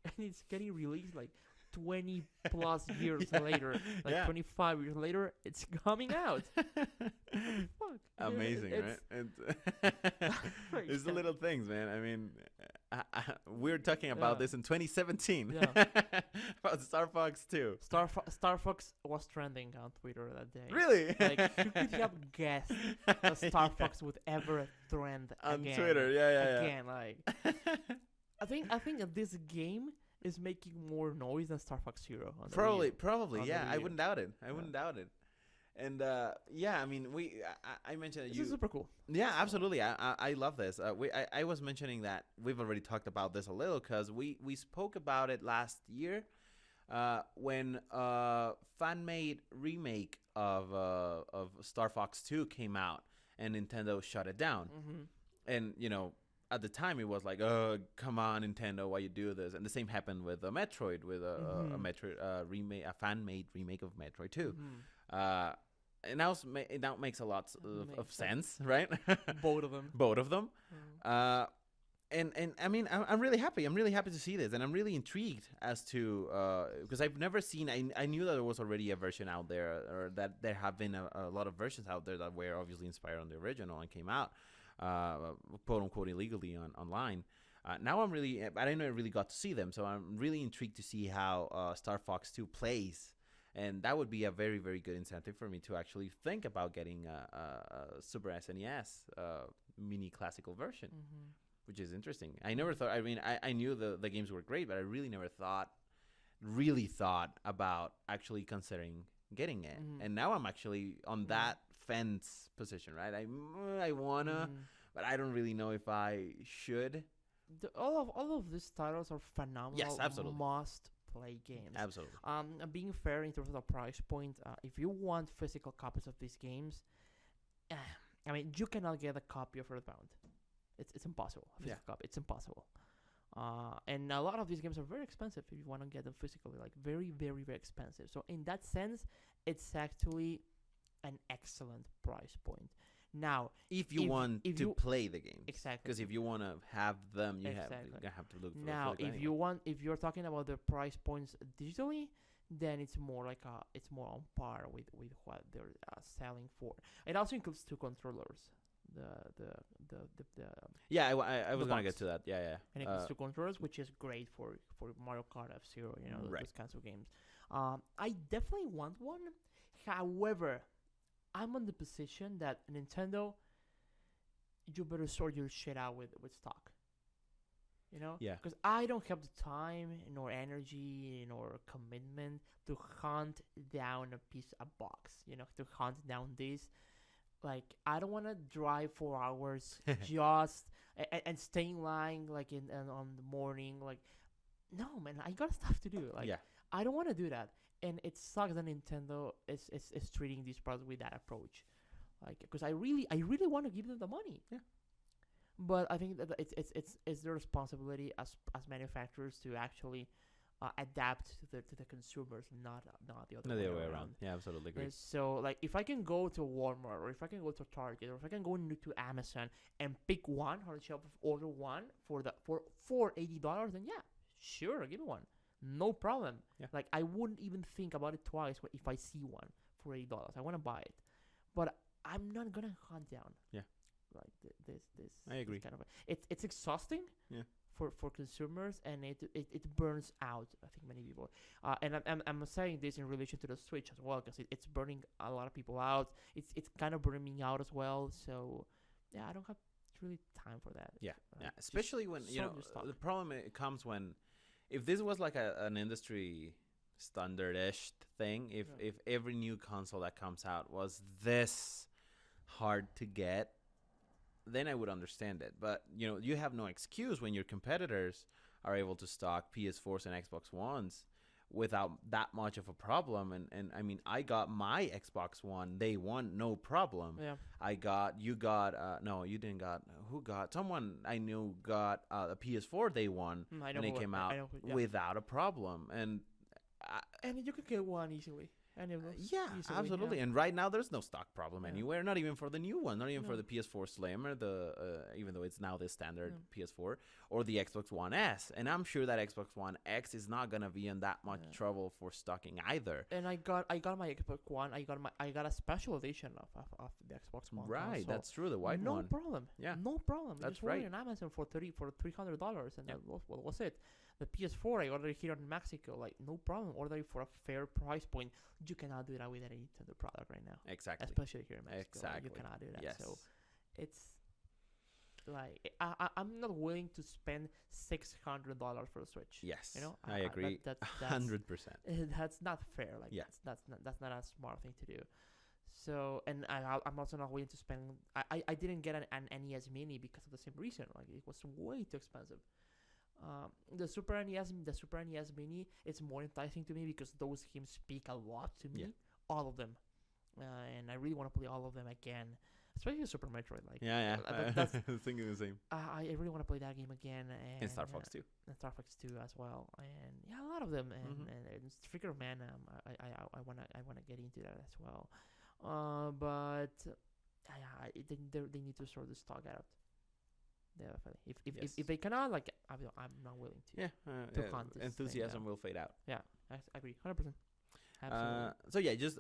and it's getting released like 20 plus years Yeah. later, like Yeah. 25 years later, it's coming out. Fuck. Amazing, It's- right? It's the little things, man. I mean, we're talking about Yeah. this in 2017 Yeah. about Star Fox 2. Star Fox was trending on Twitter that day. Really? Like, who could have guessed that Star Fox would ever trend on again? Twitter? Yeah. Again, like I think that this game is making more noise than Star Fox Zero. On the Wii U. Probably, On the yeah. Wii I U. wouldn't doubt it. I Yeah. wouldn't doubt it. And yeah, I mean, I mentioned that This you. is super cool. Yeah, absolutely. I love this. I was mentioning that we've already talked about this a little because we spoke about it last year when fan-made remake of Star Fox 2 came out and Nintendo shut it down. Mm-hmm. And you know, at the time it was like, oh, come on, Nintendo, why you do this? And the same happened with Metroid, with a Mhm. Metroid remake, a fan-made remake of Metroid 2. Mm-hmm. And it now makes a lot of Makes sense, right? Both of them. Both of them. Mm. And I mean, I'm really happy. I'm really happy to see this, and I'm really intrigued as to because I've never seen. I knew that there was already a version out there, or that there have been a lot of versions out there that were obviously inspired on the original and came out, quote unquote, illegally online. Now I didn't know I really got to see them, so I'm really intrigued to see how Star Fox 2 plays and that would be a very very good incentive for me to actually think about getting a Super SNES mini classical version, Mm-hmm. which is interesting. I never thought. I mean, I knew the games were great, but I really never really thought about actually considering getting it. Mm-hmm. And now I'm actually on Mm-hmm. that fence position, right? I wanna, Mm-hmm. but I don't really know if I should. All of these titles are phenomenal. Yes, absolutely. Must play games. Absolutely. Being fair in terms of the price point, if you want physical copies of these games, uh, I mean, you cannot get a copy of Earthbound. It's impossible. A physical copy. It's impossible. And a lot of these games are very expensive if you want to get them physically, like very, very, very expensive. So in that sense, it's actually an excellent price point. Now, If you want if to you play the games, exactly, because if you want to have them, you Exactly. have to look for now physical if anyway. you want, if you're talking about the price points digitally, then it's more like it's more on par with what they're selling for. It also includes two controllers. The the Yeah, I was the gonna box. get to that. Yeah, And it yeah. includes two controllers, which is great for Mario Kart F Zero, Right. those kinds of games. I definitely want one. However, I'm on the position that Nintendo, you better sort your shit out with stock. Yeah. Because I don't have the time nor energy nor commitment to hunt down a box. To hunt down this. Like, I don't want to drive 4 hours just and stay in line like on the morning. Like, no, man, I got stuff to do. Like, Yeah. I don't want to do that. And it sucks that Nintendo is treating these products with that approach. Like, because I really want to give them the money. Yeah. But I think that it's their responsibility as manufacturers to actually adapt to the consumers, not the other No, way the other way around. around. Yeah, absolutely agree. So, like, if I can go to Walmart or if I can go to Target or if I can go to Amazon and pick one on the shelf, order one for $80, then yeah, sure, give me one, no problem. Yeah. Like, I wouldn't even think about it twice if I see one for $80. I want to buy it, but I'm not gonna hunt down. Yeah. Like this. I agree. This kind of it's exhausting. Yeah. For consumers, and it burns out, I think, many people. And I'm saying this in relation to the Switch as well, because it's burning a lot of people out. It's kind of burning me out as well. So yeah, I don't have really time for that. Yeah, yeah. Just Especially when sort your stock. the problem it comes when if this was like an industry standard-ish thing. Yeah. If every new console that comes out was this hard to get, then I would understand it. But you have no excuse when your competitors are able to stock PS4s and Xbox Ones without that much of a problem. And I mean, I got my Xbox One day one, no problem. Yeah. No, you didn't got. Who got? Someone I knew got a PS4 day one I know when it who- came I out know who- yeah. without a problem. And And you could get one easily. Any of those. yeah, easily, absolutely. yeah. And right now, there's no stock problem Yeah. anywhere. Not even for the new one. Not even for No. the PS4 Slim or the even though it's now the standard Yeah. PS4 or the Xbox One S. And I'm sure that Xbox One X is not gonna be in that much Yeah. trouble for stocking either. And I got my Xbox One. I got a special edition of the Xbox One. Right, console. that's true. The white no one. problem. Yeah. No problem. That's Just order right. on Amazon for $300, and Yeah. that was it. The PS4 I ordered here in Mexico. Like, no problem. Order it for a fair price point. You cannot do that with any Nintendo product right now, Exactly. especially here in Mexico. Like, Exactly. you cannot do that. Yes. So it's like I'm not willing to spend $600 for a Switch. Yes. You know, I agree. that's 100%. that's not fair. Like, Yeah. that's not a smart thing to do. So, and I'm also not willing to spend. I didn't get an NES Mini because of the same reason. Like, it was way too expensive. The Super NES Mini, it's more enticing to me because those games speak a lot to me. Yeah. All of them, and I really want to play all of them again. Especially Super Metroid. Like, Yeah, yeah. that's I was thinking the same. I really want to play that game again. And Star Fox too. And Star Fox 2 as well, and yeah, a lot of them, Mhm. and Figure of Man. I wanna get into that as well, but they need to sort the stock out. Definitely. Yes. If they cannot, like, I'm not willing to. Yeah. to hunt this thing Enthusiasm down. will fade out. Yeah, I agree, 100%. Absolutely. So yeah, just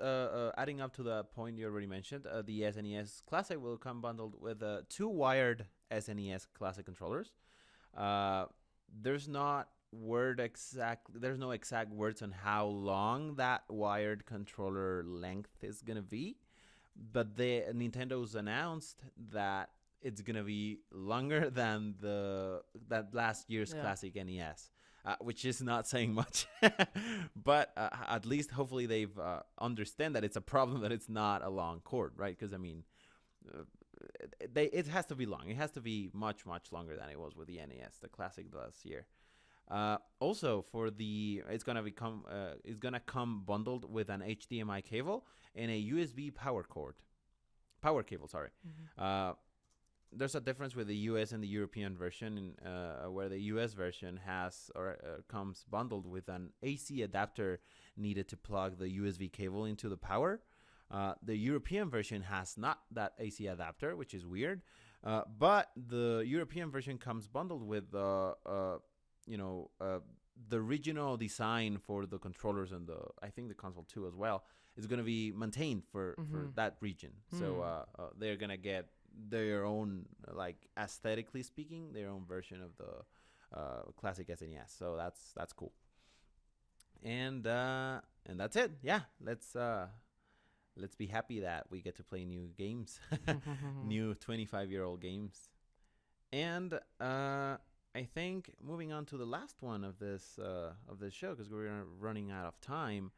adding up to the point you already mentioned, the SNES Classic will come bundled with 2 wired SNES Classic controllers. There's not There's no exact words on how long that wired controller length is gonna be, but Nintendo's announced that it's gonna be longer than that last year's classic NES, which is not saying much. But at least hopefully they've understand that it's a problem that it's not a long cord, right? Because I mean, it has to be long. It has to be much longer than it was with the NES, the classic last year. Also, it's gonna come bundled with an HDMI cable and a USB power cable. Sorry. Mm-hmm. There's a difference with the US and the European version, where the US version comes bundled with an AC adapter needed to plug the USB cable into the power. The European version has not that AC adapter, which is weird. But the European version comes bundled with the original design for the controllers and I think the console too as well is going to be maintained for that region. So they're going to get their own, like aesthetically speaking, their own version of the classic SNES. So that's cool. And that's it. Yeah, let's be happy that we get to play new games, new 25-year-old games. And I think moving on to the last one of this show, because we're running out of time.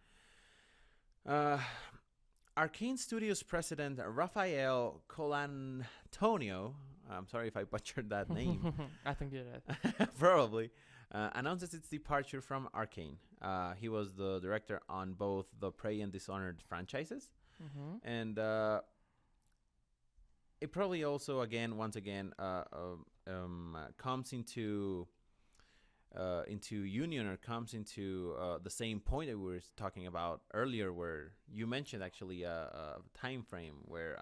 Arcane Studios president Rafael Colantonio, I'm sorry if I butchered that name. I think you did. Probably. Announces its departure from Arcane. He was the director on both the Prey and Dishonored franchises. And it probably also, once again, comes into union, or comes into the same point that we were talking about earlier, where you mentioned actually a time frame where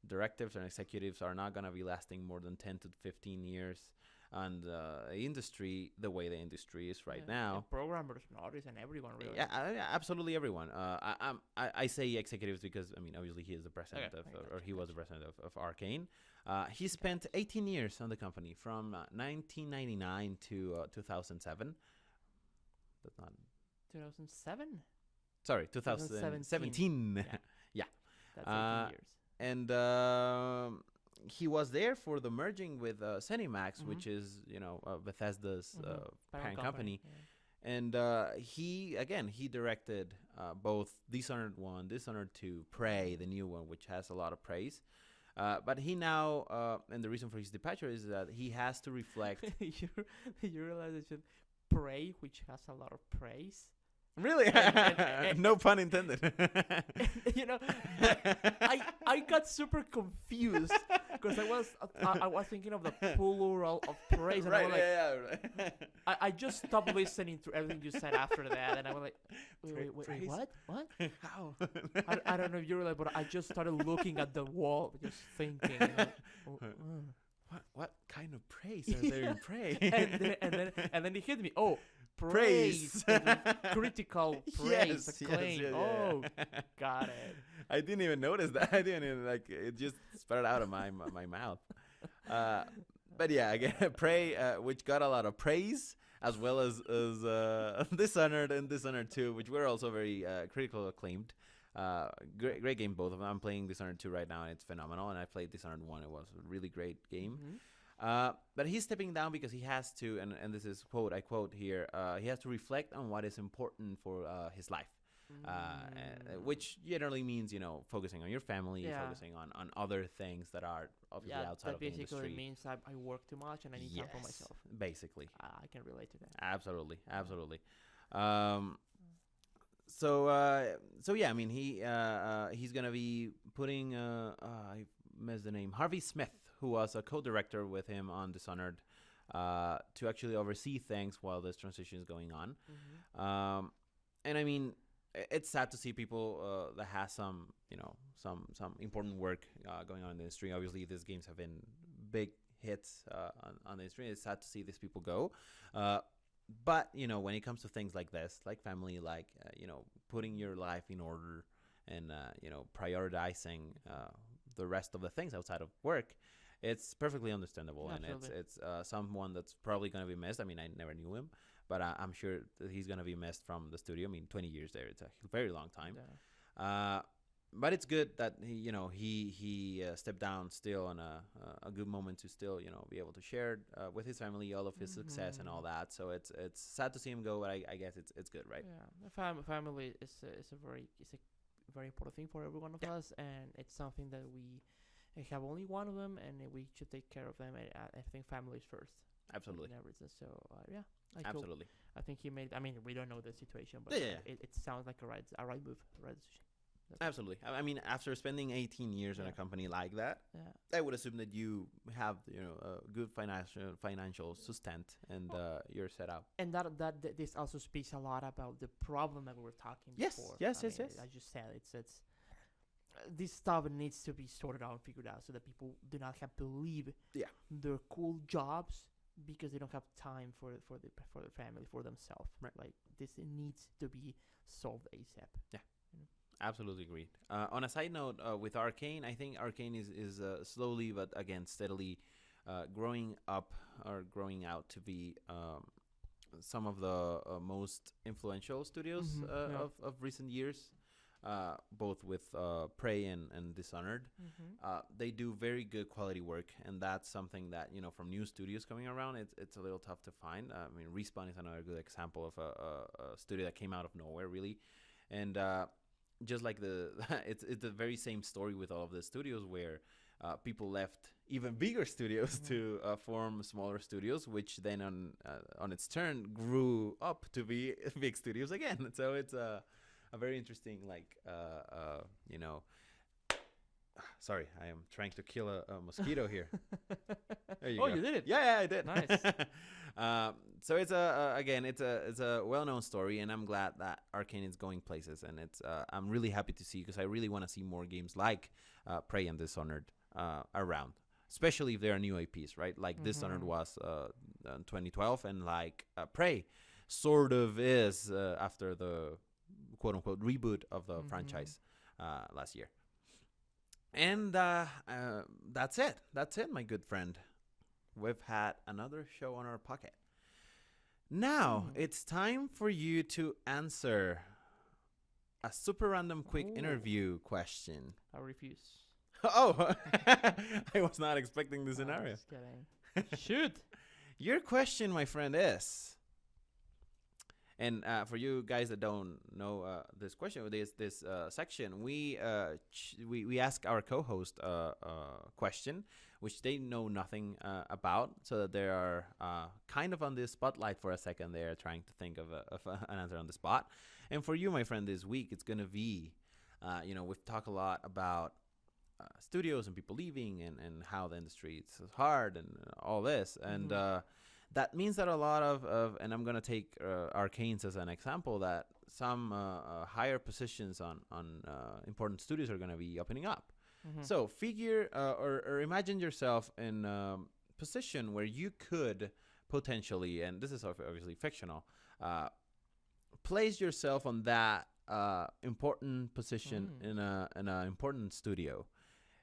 directives and executives are not going to be lasting more than 10 to 15 years, and the industry, the way the industry is right now, and programmers, artists, and everyone really. Yeah, absolutely everyone. I say executives because I mean obviously he is the president he was the president of Arcane. He spent 18 years on the company from 1999 to 2007. That's not 2007. Sorry, 2017. Yeah. That's 18 years. And he was there for the merging with ZeniMax, which is Bethesda's parent company. Yeah. And he directed both Dishonored 1, Dishonored 2, Prey, the new one, which has a lot of praise. But he now, and the reason for his departure is that he has to reflect. You realize it should Prey, which has a lot of praise. Really? And no pun intended. I got super confused because I was thinking of the plural of praise, and right. I just stopped listening to everything you said after that, and I was like, wait, what? How? I don't know if you realize, but I just started looking at the wall, just thinking. What kind of praise are there in Prey? and then it hit me. Oh. Praise. Critical praise. Yes, acclaim. Yes. Got it. I didn't even notice that. I didn't even, it just spurted out of my mouth. But yeah, again, Prey, which got a lot of praise, as well as Dishonored and Dishonored 2, which were also very critical acclaimed. Great game, both of them. I'm playing Dishonored 2 right now, and it's phenomenal. And I played Dishonored 1. It was a really great game. But he's stepping down because he has to, and this is I quote here, he has to reflect on what is important for his life, which generally means, focusing on your family, focusing on other things that are obviously outside of the industry. That basically means I work too much and I need time for myself. Basically. I can relate to that. Absolutely. So yeah, I mean, he's going to be putting, I missed the name, Harvey Smith, who was a co-director with him on Dishonored, to actually oversee things while this transition is going on. And I mean, it's sad to see people that has some important work going on in the industry. Obviously, these games have been big hits on the industry. It's sad to see these people go. But, when it comes to things like this, like family, like, putting your life in order and, prioritizing the rest of the things outside of work, it's perfectly understandable, and Absolutely. it's someone that's probably gonna be missed. I mean, I never knew him, but I'm sure that he's gonna be missed from the studio. I mean, 20 years there, it's a very long time. Yeah. Uh, but it's good that he stepped down still on a good moment to still be able to share with his family all of his success and all that. So it's sad to see him go, but I guess it's good, right? Yeah, the family is a very important thing for every one of Yeah, us, and it's something that we have only one of them, and we should take care of them. And I think family is first absolutely, in everything. So yeah, absolutely. I think he made. I mean, we don't know the situation, but Yeah, yeah, it sounds like a right move, a right decision. absolutely. I mean, after spending 18 years in Yeah. a company like that, Yeah. I would assume that you have a good financial sustent, and you're set up. And this also speaks a lot about the problem that we were talking Yes, before. yes, I yes, mean, yes. as you said, it's this stuff needs to be sorted out and figured out so that people do not have to leave Yeah, their cool jobs because they don't have time for the family, for themselves. right. Like this needs to be solved ASAP. Yeah. Absolutely agreed. On a side note, with Arcane, I think Arcane is slowly but again steadily growing up or growing out to be some of the most influential studios Yeah. of recent years, both with Prey and Dishonored. They do very good quality work, and that's something that from new studios coming around, it's a little tough to find. I mean, Respawn is another good example of a studio that came out of nowhere, really, and just like it's the very same story with all of the studios where people left even bigger studios to form smaller studios, which then on its turn grew up to be big studios again. So it's a very interesting you know. Sorry, I am trying to kill a mosquito here. There you Oh, go. you did it. Yeah, I did. Nice. So it's again it's a well-known story, and I'm glad that Arcane is going places, and it's I'm really happy to see, because I really want to see more games like Prey and Dishonored around, especially if there are new IPs, right? Like Dishonored was in 2012, and like Prey sort of is after the quote unquote reboot of the franchise last year. And that's it. That's it, my good friend. We've had another show on our pocket. Now it's time for you to answer a super random quick interview question. I refuse. Oh, I was not expecting this scenario. Just kidding. Shoot. Your question, my friend, is, and for you guys that don't know this question, this section, we ask our co-host a question which they know nothing about, so that they are kind of on the spotlight for a second. They are trying to think of an answer on the spot. And for you, my friend, this week it's gonna be, we've talked a lot about studios and people leaving, and how the industry is hard and all this, and that means that a lot of and I'm gonna take Arcanes as an example, that some higher positions on important studios are gonna be opening up. So figure or imagine yourself in a position where you could potentially, and this is obviously fictional, place yourself on that important position in an important studio,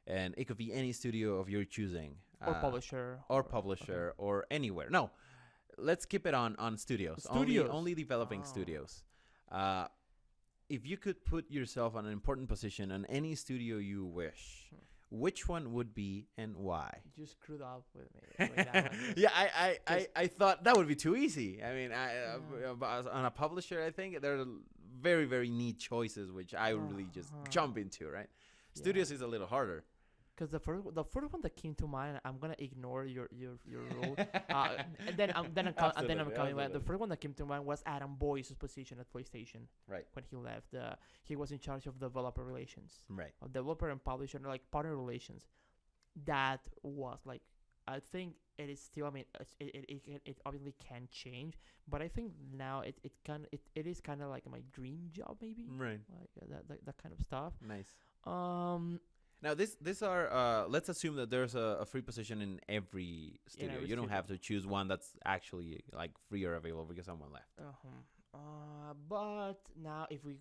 and it could be any studio of your choosing, or publisher, or anywhere. No, let's keep it on studios. Only developing studios. If you could put yourself on an important position on any studio you wish, which one would be and why? You screwed up with me. With that one. Yeah, I thought that would be too easy. I mean, on a publisher, I think there are very, very neat choices, which I really just jump into, right? Studios is a little harder. Because the first one that came to mind, I'm gonna ignore your rule, and then I'm coming back. The first one that came to mind was Adam Boyce's position at PlayStation. Right. When he left, he was in charge of developer relations. Right. Of developer and publisher, like partner relations. That was like, I think it is still. I mean, it obviously can change, but I think now it is kind of like my dream job, maybe. Right. Like that kind of stuff. Nice. Now these are let's assume that there's a free position in every studio. You don't have to choose one that's actually like free or available because someone left. But now if we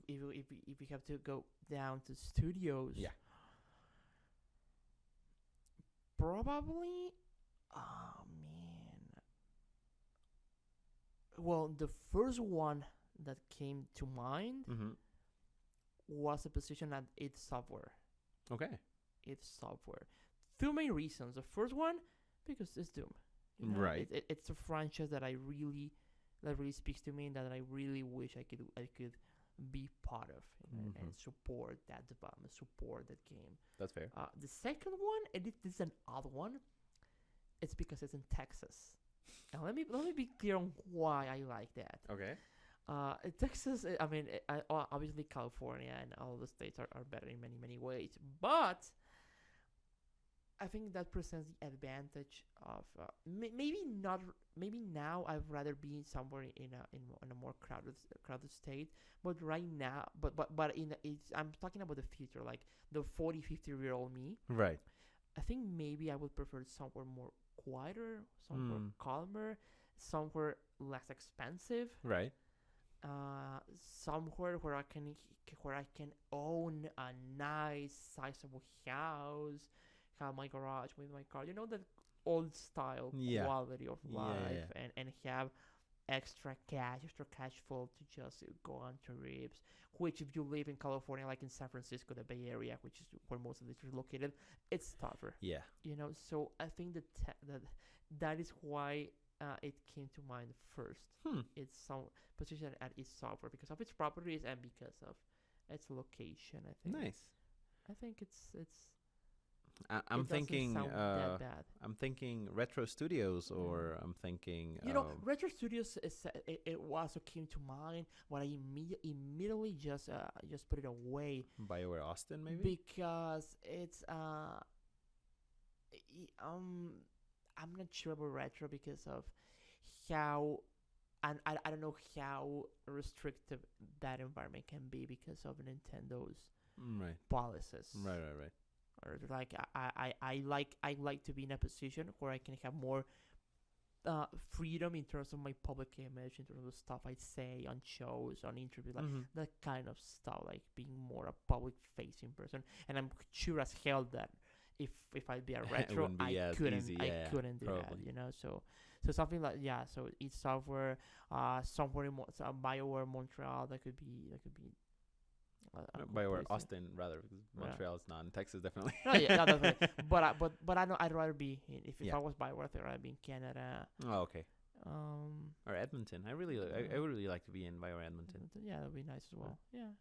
have to go down to studios, Probably. Oh man. Well, the first one that came to mind Mm-hmm. was a position at id Software. Okay. id Software. Two main reasons. The first one, because it's Doom. Right. It's a franchise that really speaks to me, and that I really wish I could be part of, and support that development, support that game. That's fair. The second one, and this is an odd one. It's because it's in Texas. And let me be clear on why I like that. Okay. In Texas, I mean, obviously California and all the states are better in many ways, but I think that presents the advantage of maybe not. Maybe now I'd rather be somewhere in a more crowded state. But right now, I'm talking about the future, like the 40-50-year-old me. Right. I think maybe I would prefer somewhere more quieter, somewhere calmer, somewhere less expensive. Right. Somewhere where I can own a nice, sizable house, have my garage with my car. That old style quality of life, and have extra cash flow to just go on trips. Which, if you live in California, like in San Francisco, the Bay Area, which is where most of this is located, it's tougher. Yeah. So I think that is why it came to mind first. It's some position at id Software because of its properties and because of its location. I think. Nice. I think it's. I'm thinking. That bad. I'm thinking Retro Studios, or I'm thinking. Retro Studios it also came to mind, but I immediately just put it away. BioWare Austin, maybe. Because it's I'm not sure about Retro because of how. And I don't know how restrictive that environment can be because of Nintendo's policies. Right. Or like I like to be in a position where I can have more freedom in terms of my public image, in terms of the stuff I say on shows, on interviews, like that kind of stuff, like being more a public facing person. And I'm sure as hell that if I'd be a Retro, I couldn't do probably. that, So something like so id Software, somewhere in BioWare Montreal, that could be. BioWare Austin, rather, because Montreal is not in Texas, definitely. Definitely. But I know I'd rather be if I was BioWare, I'd rather be in Canada. Oh, okay. Or Edmonton. I would really like to be in BioWare Edmonton. Yeah, that'd be nice as well. Yeah.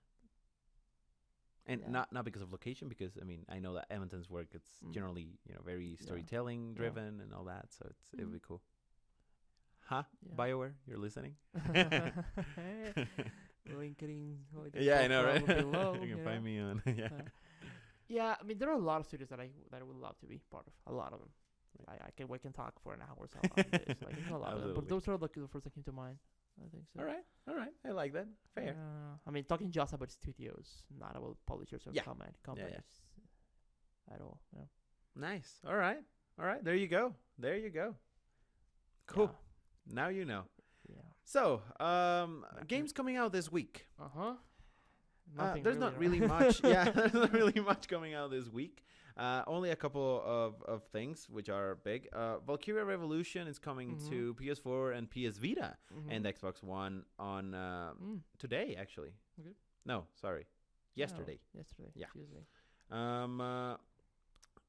And not because of location, because I mean I know that Edmonton's work it's generally very storytelling driven and all that, so it would be cool. Huh? Yeah. BioWare, you're listening? Link in. I know, right? Below, you can find me on. Yeah, I mean there are a lot of studios that I would love to be part of. A lot of them. Right. We can talk for an hour on this. Like, there's a lot of them, but those are the first that came to mind. I think so. All right. I like that. Fair. I mean, talking just about studios, not about publishers or companies at all. Yeah. Nice. All right. There you go. Cool. Yeah. Now you know. Yeah. So, games coming out this week. There's not really much. There's not really much coming out this week. Only a couple of things which are big. Valkyria Revolution is coming to PS4 and PS Vita and Xbox One on today, actually. Okay. No, sorry. Yesterday. Yesterday. Yeah. Tuesday.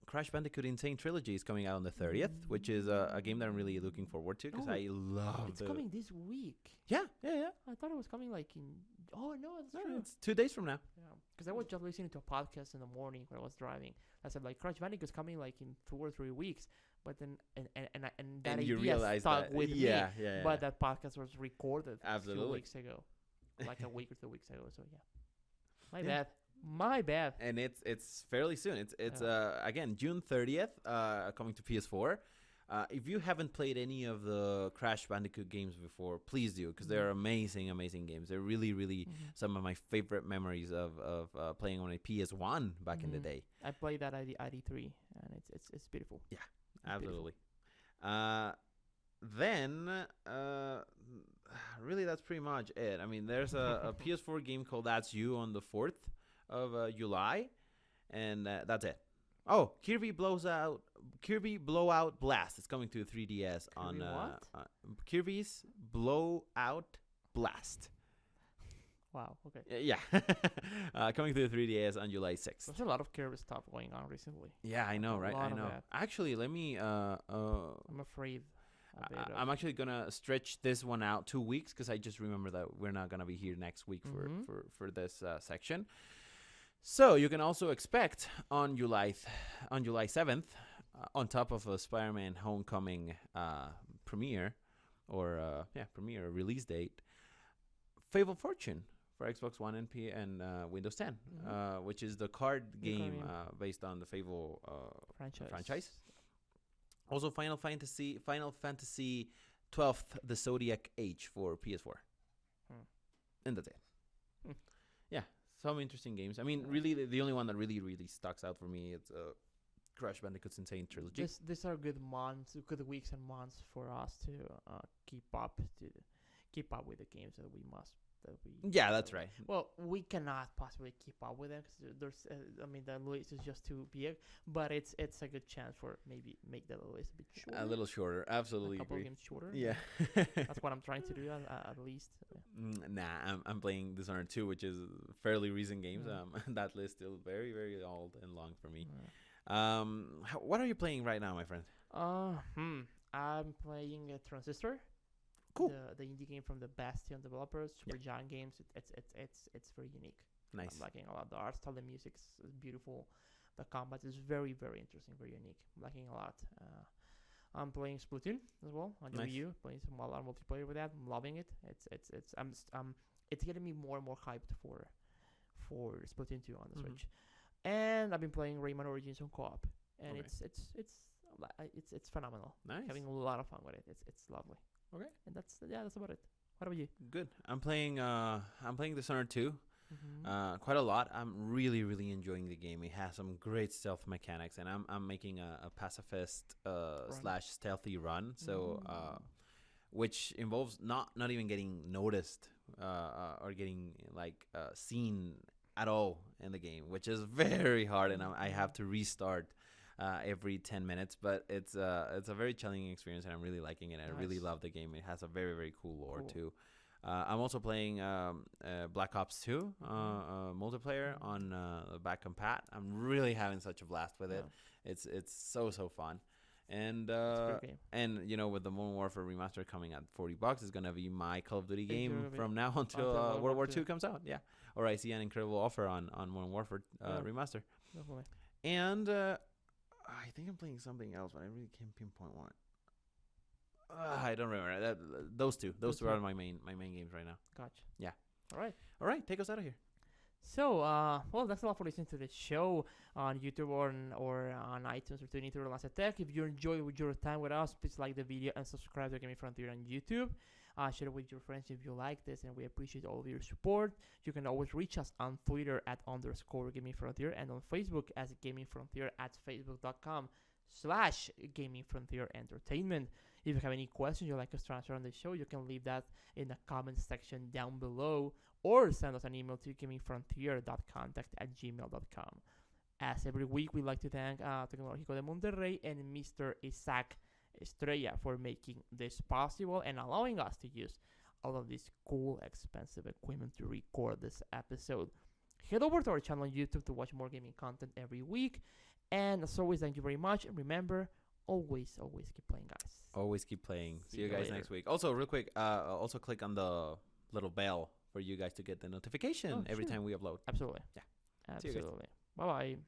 Crash Bandicoot Insane Trilogy is coming out on the 30th, which is a game that I'm really looking forward to because I love it's coming this week. Yeah. I thought it was coming like in... Oh, no, it's true. It's 2 days from now. Yeah, because I was just listening to a podcast in the morning when I was driving. I said, like, Crash Bandicoot's coming like in 2 or 3 weeks. But then, and that idea stuck with me. Yeah. But that podcast was recorded a few weeks ago. Like a week or 2 weeks ago. So, yeah. My bad. And it's fairly soon. It's again June 30th, coming to PS4. If you haven't played any of the Crash Bandicoot games before, please do, because they're amazing games. They're really some of my favorite memories of playing on a PS1 back in the day. I played that at E3, and it's beautiful. Yeah, absolutely. Then really that's pretty much it. I mean, there's a PS4 game called That's You on the 4th of July, and that's it. Oh, Kirby Blowout Blast. It's coming to 3DS on Kirby's Blowout Blast. Wow. Okay. Yeah, coming to the 3DS on July 6th. There's a lot of Kirby stuff going on recently. Yeah, I know, right? I know. Actually, let me. I'm afraid. I'm actually gonna stretch this one out 2 weeks because I just remember that we're not gonna be here next week for this section. So you can also expect on July 7th, on top of a Spider-Man Homecoming premiere premiere release date, Fable Fortune for Xbox One and Windows 10, which is the card game based on the Fable franchise. Also, Final Fantasy 12th, the Zodiac Age for PS4. And that's it. Yeah, some interesting games. I mean, really, the only one that really sticks out for me is Crash Bandicoot's Insane Trilogy. These are good weeks and months for us to keep up with the games that we must. Yeah, that's right. Well, we cannot possibly keep up with them because the list is just too big. But it's a good chance for maybe make the list a bit shorter. A little shorter, absolutely. A couple games shorter. Yeah, that's what I'm trying to do at least. Nah, I'm playing Dishonored 2, which is fairly recent games. That list still very, very old and long for me. What are you playing right now, my friend? I'm playing Transistor. Cool. The indie game from the Bastion developers, Supergiant Games. It's very unique. Nice. I'm liking a lot. The art style, the music is beautiful. The combat is very, very interesting, very unique. I'm liking a lot. I'm playing Splatoon as well on the Wii U. Playing some a lot of multiplayer with that. I'm loving it. It's getting me more and more hyped for Splatoon 2 on the Switch. And I've been playing Rayman Origins on co-op, and it's phenomenal. Nice. Having a lot of fun with it. It's lovely. Okay. And that's about it. What about you? Good. I'm playing Dishonored 2. Quite a lot. I'm really, really enjoying the game. It has some great stealth mechanics, and I'm making a pacifist / stealthy run. So which involves not even getting noticed or getting seen at all in the game, which is very hard, and I have to restart every 10 minutes, but it's a very challenging experience, and I'm really liking it. I really love the game. It has a very, very cool lore too. I'm also playing Black Ops 2 multiplayer on back compat. I'm really having such a blast with it. It's so fun. And with the Modern Warfare remaster coming at $40, it's gonna be my Call of Duty game from now until World War II comes out. Yeah, or I see an incredible offer on Modern Warfare remaster. Definitely. And I think I'm playing something else, but I really can't pinpoint one. I don't remember. Those two are my main games right now. Gotcha. Yeah. All right. Take us out of here. So, that's a lot for listening to the show on YouTube or on iTunes or tuning to Relance Tech. If you enjoy your time with us, please like the video and subscribe to Gaming Frontier on YouTube. Share it with your friends if you like this, and we appreciate all of your support. You can always reach us on Twitter at _Gaming Frontier and on Facebook as Gaming Frontier at facebook.com/Gaming Frontier Entertainment. If you have any questions you'd like us to answer on the show, you can leave that in the comments section down below, or send us an email to gamingfrontier.contact@gmail.com. As every week, we'd like to thank Tecnológico de Monterrey and Mr. Isaac Estrella for making this possible and allowing us to use all of this cool, expensive equipment to record this episode. Head over to our channel on YouTube to watch more gaming content every week. And as always, thank you very much. And remember, always keep playing, guys. Always keep playing. See you guys next week. Also, real quick, also click on the little bell for you guys to get the notification every time we upload. Absolutely. Yeah. Absolutely. Bye-bye.